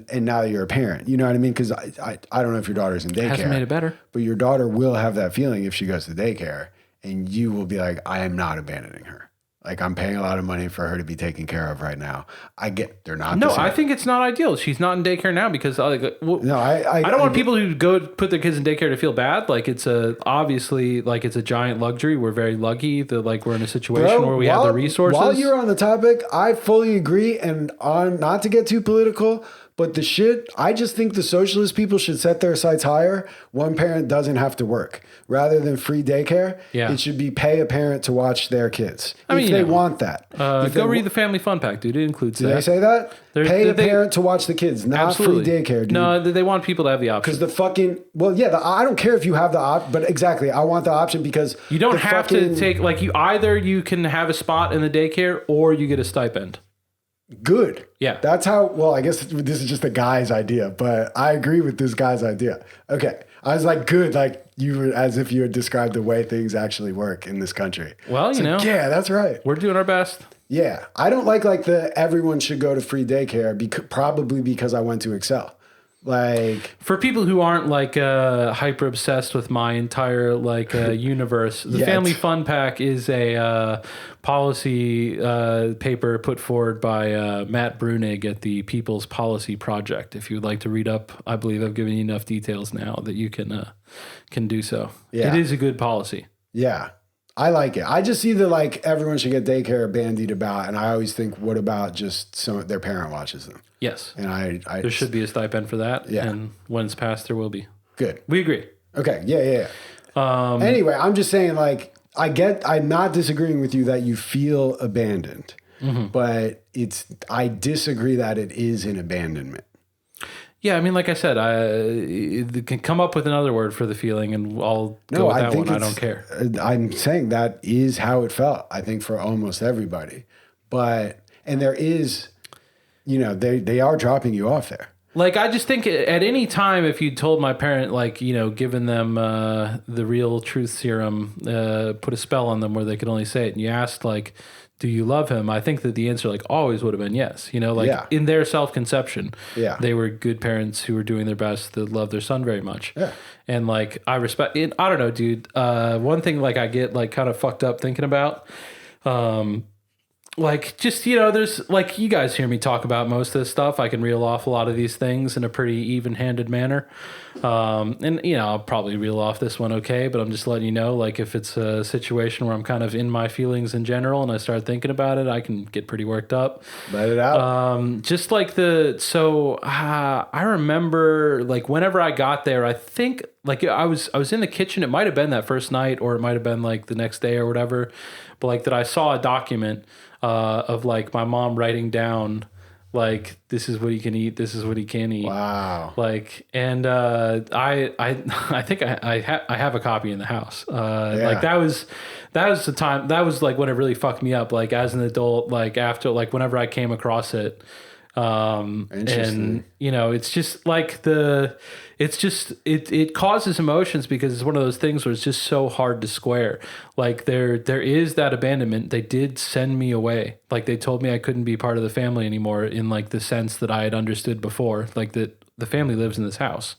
And now that you're a parent, you know what I mean? Because I don't know if your daughter's in daycare. Hasn't made it better. But your daughter will have that feeling if she goes to daycare, and you will be like, I am not abandoning her. Like, I'm paying a lot of money for her to be taken care of right now. I get they're not. No, the same. I think it's not ideal. She's not in daycare now because, like, No, I don't want people who go put their kids in daycare to feel bad. Like, it's obviously like it's a giant luxury. We're very lucky that, like, we're in a situation where we have the resources. While you're on the topic, I fully agree. And not to get too political, but I just think the socialist people should set their sights higher. One parent doesn't have to work. Rather than free daycare, it should be pay a parent to watch their kids. If they want that. Go read the Family Fun Pack, dude. It includes that. Did they say that? Pay a parent to watch the kids, not Absolutely. free daycare, dude. No, they want people to have the option. Because I don't care if you have the option, but exactly, I want the option because You don't have to take, like, you can have a spot in the daycare or you get a stipend. Good. Yeah. That's how, well, I guess this is just a guy's idea, but I agree with this guy's idea. Okay. I was like, good. Like, you were as if you had described the way things actually work in this country. Well, yeah, that's right. We're doing our best. Yeah. I don't like the everyone should go to free daycare probably because I went to Excel. Like, for people who aren't, like, hyper obsessed with my entire, like, universe, the Family Fun Pack is a policy paper put forward by Matt Brunig at the People's Policy Project. If you would like to read up, I believe I've given you enough details now that you can do so. Yeah. It is a good policy. Yeah. I like it. I just see that, like, everyone should get daycare bandied about, and I always think, what about just their parent watches them? Yes. And there should be a stipend for that. Yeah. And when it's passed, there will be. Good. We agree. Okay. Yeah. Anyway, I'm just saying, like, I'm not disagreeing with you that you feel abandoned, but I disagree that it is an abandonment. Yeah, I mean, like I said, I can come up with another word for the feeling, and I'll go with that one. I don't care. I'm saying that is how it felt, I think, for almost everybody. And there is, they are dropping you off there. Like, I just think at any time, if you told my parent, like, given them the real truth serum, put a spell on them where they could only say it, and you asked, like, do you love him? I think that the answer, like, always would have been yes. In their self-conception, they were good parents who were doing their best to love their son very much. Yeah. And, like, I respect it. I don't know, dude. One thing, like, I get, like, kind of fucked up thinking about, like just, you know, there's like, you guys hear me talk about most of this stuff. I can reel off a lot of these things in a pretty even-handed manner. And you know, I'll probably reel off this one okay, but I'm just letting you know, like, if it's a situation where I'm kind of in my feelings in general and I start thinking about it, I can get pretty worked up. Let it out. Just like I remember, like, whenever I got there, I think like I was in the kitchen. It might have been that first night, or it might have been like the next day or whatever. But like that, I saw a document of like my mom writing down, like, this is what he can eat, this is what he can't eat. Wow. Like, and I think I have a copy in the house. Like that was the time, that was like when it really fucked me up. Like as an adult, like after, like whenever I came across it, and you know, it's just like it causes emotions because it's one of those things where it's just so hard to square. Like there is that abandonment. They did send me away. Like they told me I couldn't be part of the family anymore in like the sense that I had understood before, like that the family lives in this house.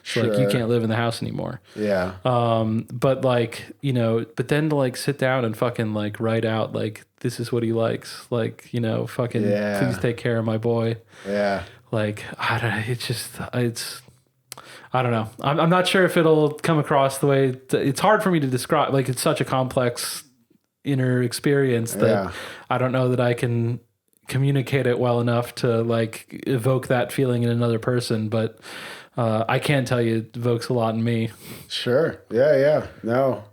So like you can't live in the house anymore. Yeah. But like, you know, but then to like sit down and fucking like write out like, this is what he likes. Like, you know, fucking please take care of my boy. Yeah. Like, I don't know. I'm not sure if it'll come across the way it's hard for me to describe. Like, it's such a complex inner experience that I don't know that I can communicate it well enough to like evoke that feeling in another person. But I can tell you it evokes a lot in me. Sure. Yeah. Yeah. No,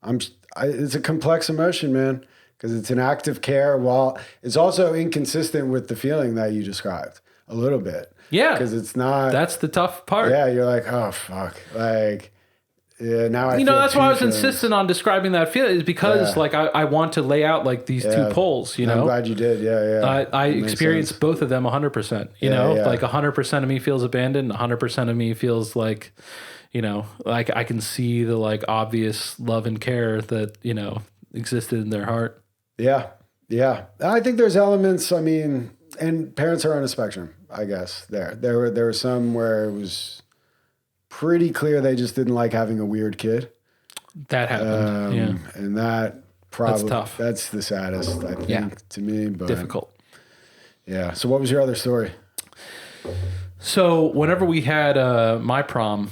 it's a complex emotion, man, because it's an act of care while it's also inconsistent with the feeling that you described a little bit. Yeah. Because it's not. That's the tough part. Yeah. You're like, oh, fuck. Like, yeah, now I you know, feel that's two why I was feelings. insistent on describing that feeling, is because like I want to lay out like these two poles, you know. I'm glad you did. Yeah. Yeah. I experienced both of them 100%, you know, like 100% of me feels abandoned. 100% of me feels like, you know, like I can see the like obvious love and care that, you know, existed in their heart. Yeah. Yeah. I think there's elements, I mean, and parents are on a spectrum, I guess. There were some where it was pretty clear they just didn't like having a weird kid. That happened. And that probably, that's tough. That's the saddest, I think, to me. But difficult. Yeah. So what was your other story? So whenever we had my prom,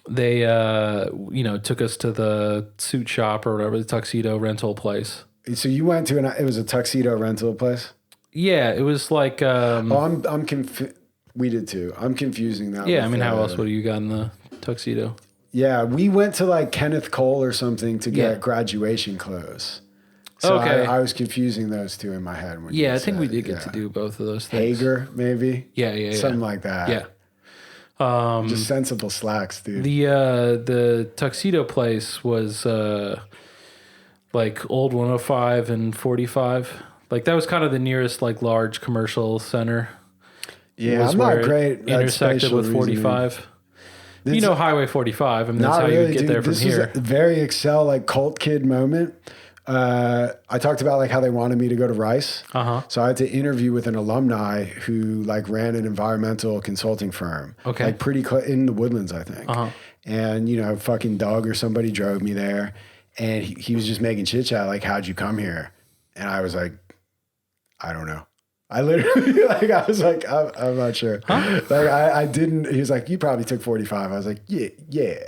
they, you know, took us to the suit shop or whatever, the tuxedo rental place. So you went to it was a tuxedo rental place? Yeah, it was like... I'm confused. We did too. I'm confusing that. Yeah, I mean, how else would you got in the tuxedo? Yeah, we went to like Kenneth Cole or something to get graduation clothes. So okay. I was confusing those two in my head. When I think we did get to do both of those things. Hager, maybe? Yeah. Something like that. Yeah. Just sensible slacks, dude. The tuxedo place was like Old 105 and 45. Like that was kind of the nearest like large commercial center. Yeah, I'm not great at intersected with 45. You know Highway 45. I mean, that's how you get there from here. This was a very Excel, like cult kid moment. I talked about like how they wanted me to go to Rice. So I had to interview with an alumni who like ran an environmental consulting firm. Okay. Like pretty in the Woodlands, I think. And, you know, fucking Doug or somebody drove me there. And he was just making chit chat like, how'd you come here? And I was like, I don't know. I literally, like, I was like, I'm not sure. Like, I didn't, he was like, you probably took 45. I was like, yeah,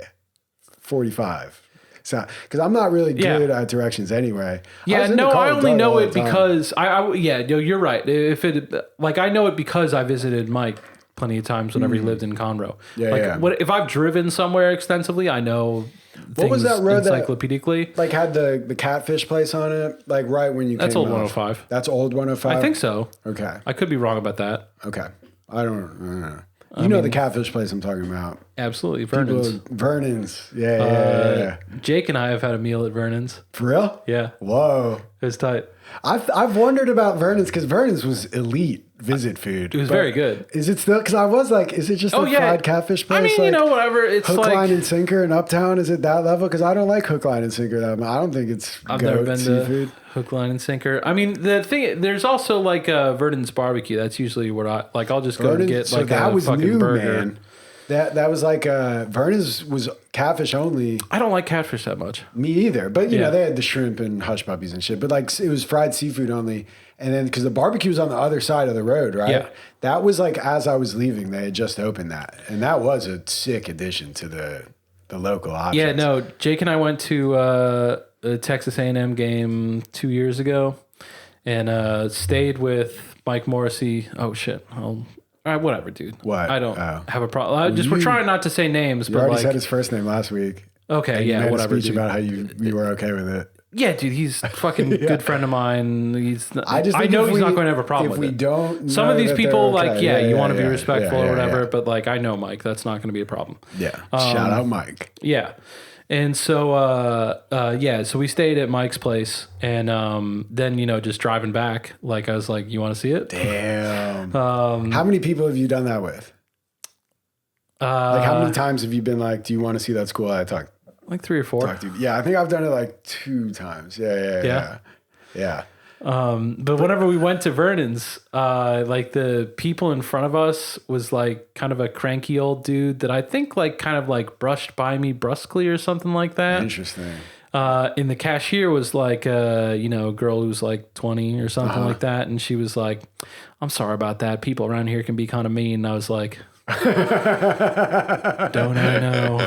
45. So, because I'm not really good at directions anyway. Yeah, no, I only know it because, you're right. If it, like, I know it because I visited Mike plenty of times whenever he lived in Conroe. If I've driven somewhere extensively, I know what was that road encyclopedically. Like had the catfish place on it, like right when you That's came Old off. 105. That's Old 105? I think so. Okay. I could be wrong about that. Okay. I don't know. You know the catfish place I'm talking about. Absolutely. Vernon's. Vernon's. Yeah. Jake and I have had a meal at Vernon's. For real? Yeah. Whoa. It was tight. I've wondered about Vernon's because Vernon's was elite visit food. It was very good. Is it still? Because I was like, is it just a fried catfish place? I mean, like, you know, whatever. It's hook, like line, and sinker in Uptown. Is it that level? Because I don't like hook, line, and sinker that much. I don't think it's I've never been seafood. to hook, line, and sinker. I mean, the thing, there's also like Vernon's barbecue. That's usually what I'll just go and get like a fucking burger. Man. That was like Vernon's was catfish only. I don't like catfish that much. Me either. But you Yeah. know, they had the shrimp and hush puppies and shit. But like it was fried seafood only. And then because the barbecue was on the other side of the road, right? Yeah. That was like as I was leaving, they had just opened that. And that was a sick addition to the local options. Yeah, no. Jake and I went to a Texas A&M game 2 years ago, and stayed with Mike Morrissey. Oh shit. All right, whatever, dude. What? I don't Oh. have a problem. We're trying not to say names, You but already like, said his first name last week. okay, And you yeah, made whatever. a speech Dude. about how you were okay with it. Yeah, dude, he's a fucking good friend of mine. I think know if he's we- not going to have a problem if with we it. don't Some know of these that people, they're like, okay. yeah, you want to be yeah, respectful yeah, or whatever, yeah. but like, I know Mike. That's not going to be a problem. Yeah. Shout out Mike. Yeah. And so, so we stayed at Mike's place, and then, just driving back, like, I was like, you want to see it? Damn. How many people have you done that with? Like, how many times have you been like, do you want to see that school I talked Like 3 or 4. to? Yeah, I think I've done it like 2 times. Yeah. But whenever we went to Vernon's, like the people in front of us was like kind of a cranky old dude that I think like kind of like brushed by me brusquely or something like that. Interesting. And the cashier was like, a girl who was like 20 or something like that. And she was like, I'm sorry about that. People around here can be kind of mean. And I was like, don't I know?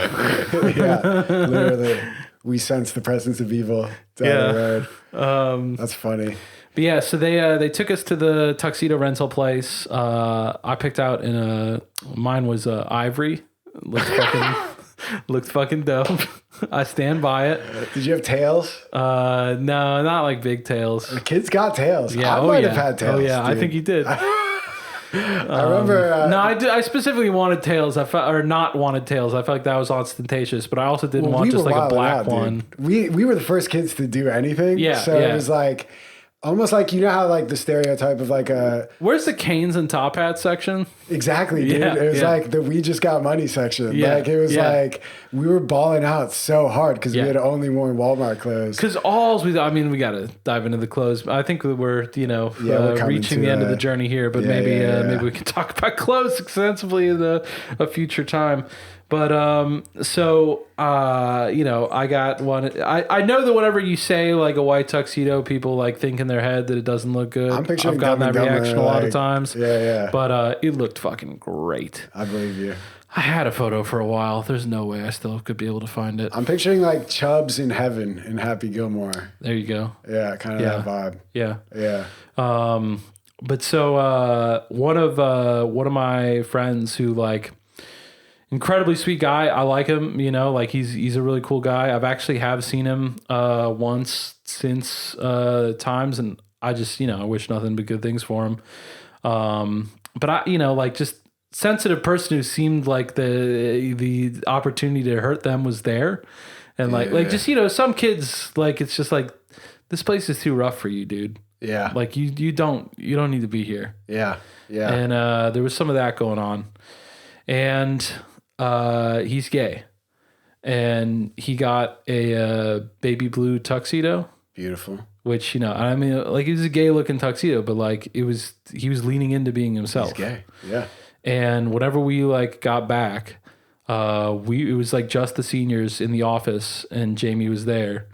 Yeah, literally. We sense the presence of evil down the road. That's funny. But yeah, so they took us to the tuxedo rental place. I picked out mine was Ivory. Looked fucking dope. I stand by it. Did you have tails? No, not like big tails. The kids got tails. Yeah, I might have had tails. Oh yeah, I dude. think you did. I remember. No, I did. I specifically wanted tails. I felt, or not wanted tails. I felt like that was ostentatious, but I also didn't want just like a wilding black out, dude. one. We were the first kids to do anything. Yeah, So yeah. it was like almost like how like the stereotype of like a Where's the canes and top hat section? exactly, dude. Yeah, It was yeah. like the we just got money section. Yeah, Like it was yeah. like we were balling out so hard because Yeah. we had only worn Walmart clothes. Because we got to dive into the clothes. I think we're, we're coming reaching to the end of that. the journey here, but Yeah, maybe yeah. maybe we can talk about clothes extensively in a future time. But I got one. I know that whenever you say like a white tuxedo, people like think in their head that it doesn't look good. I'm picturing I've gotten Dumb that and Dumber, reaction a lot of like, times. Yeah. But it looked fucking great. I believe you. I had a photo for a while. There's no way I still could be able to find it. I'm picturing like Chubbs in heaven in Happy Gilmore. There you go. Yeah, kind of Yeah. that vibe. Yeah. Yeah. But so one of my friends who like incredibly sweet guy. I like him, like he's a really cool guy. I've actually have seen him once since times, and I just I wish nothing but good things for him. But I like just sensitive person who seemed like the opportunity to hurt them was there, and like just some kids like it's just like this place is too rough for you, dude. Yeah. Like you don't need to be here. Yeah. Yeah. And there was some of that going on. And he's gay. And he got a baby blue tuxedo, Beautiful. which, I mean, like it was a gay looking tuxedo, but like he was leaning into being himself. He's gay. Yeah. And whenever we like got back, it was like just the seniors in the office, and Jamie was there.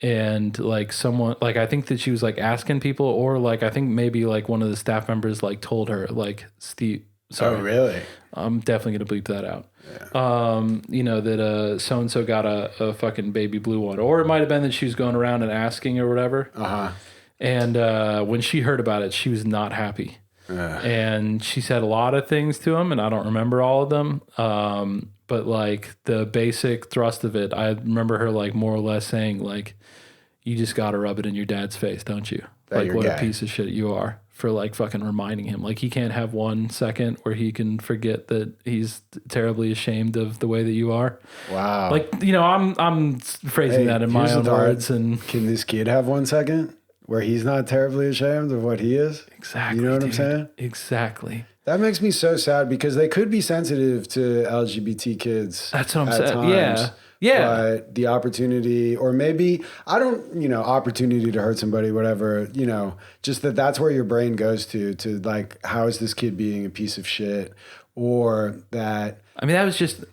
And like someone, like I think that she was like asking people, or like I think maybe like one of the staff members like told her like Steve. Sorry, Oh, really? I'm definitely gonna bleep that out. Yeah. That so and so got a fucking baby blue one, or it might have been that she was going around and asking or whatever. And when she heard about it, she was not happy. And she said a lot of things to him, and I don't remember all of them. But like the basic thrust of it, I remember her like more or less saying like, you just got to rub it in your dad's face, don't you? That Like you're what gay. a piece of shit you are for like fucking reminding him. Like he can't have 1 second where he can forget that he's terribly ashamed of the way that you are. Wow. Like, I'm phrasing that in my here's own the thought. words, and Can this kid have 1 second where he's not terribly ashamed of what he is? exactly. You know what I'm dude. saying? Exactly. That makes me so sad because they could be sensitive to LGBT kids. That's what I'm at saying. times, Yeah. Yeah. But the opportunity, or maybe, I don't, opportunity to hurt somebody, whatever, just that's where your brain goes to like, how is this kid being a piece of shit? Or that I mean, that was just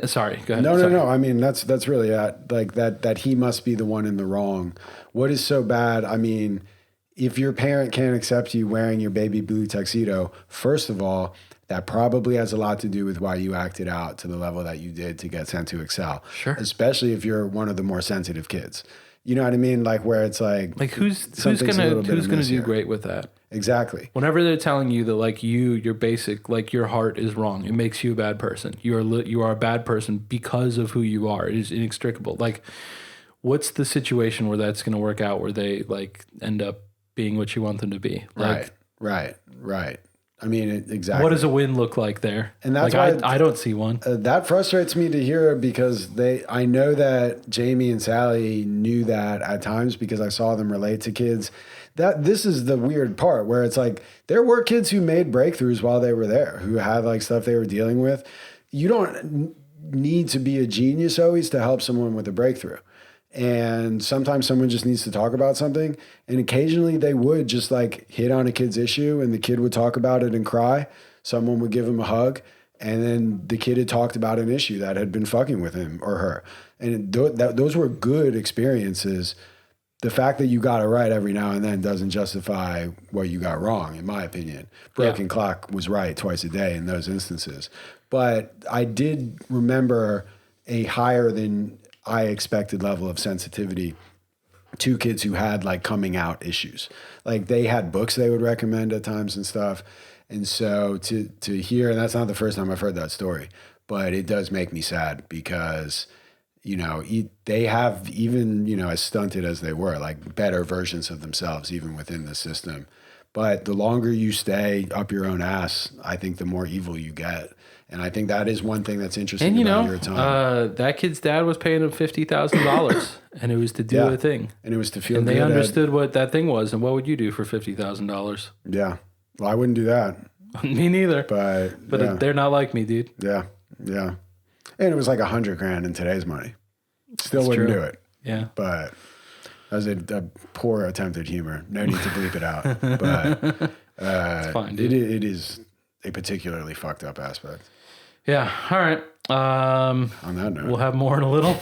sorry. Go ahead. No. I mean, that's really like that he must be the one in the wrong. What is so bad? I mean, if your parent can't accept you wearing your baby blue tuxedo, first of all, that probably has a lot to do with why you acted out to the level that you did to get sent to Excel. Sure. Especially if you're one of the more sensitive kids. You know what I mean? Like where it's like who's gonna do great with that? Exactly. Whenever they're telling you that like your basic, like your heart is wrong, it makes you a bad person. You are a bad person because of who you are. It is inextricable. Like, what's the situation where that's going to work out where they like end up being what you want them to be? Like, right. I mean, exactly. What does a win look like there? And that's like, why I don't see one. That frustrates me to hear because I know that Jamie and Sally knew that at times because I saw them relate to kids. This is the weird part where it's like there were kids who made breakthroughs while they were there, who had like stuff they were dealing with. You don't need to be a genius always to help someone with a breakthrough. And sometimes someone just needs to talk about something. And occasionally they would just like hit on a kid's issue and the kid would talk about it and cry. Someone would give him a hug. And then the kid had talked about an issue that had been fucking with him or her. And those were good experiences. The fact that you got it right every now and then doesn't justify what you got wrong, in my opinion. Broken clock was right twice a day in those instances. But I did remember a higher than I expected level of sensitivity to kids who had like coming out issues. Like they had books they would recommend at times and stuff. And so to hear, and that's not the first time I've heard that story, but it does make me sad because you know, they have even, you know, as stunted as they were, like better versions of themselves, even within the system. But the longer you stay up your own ass, I think the more evil you get. And I think that is one thing that's interesting about your time. That kid's dad was paying him $50,000 and it was to do a thing. And it was to feel good. And they understood what that thing was. And what would you do for $50,000? Yeah. Well, I wouldn't do that. Me neither. But they're not like me, dude. Yeah. And it was like $100,000 in today's money. Still wouldn't do it. Yeah. But that was a poor attempt at humor. No need to bleep it out. But it's fine, dude. It is a particularly fucked up aspect. Yeah. All right. On that note. We'll have more in a little.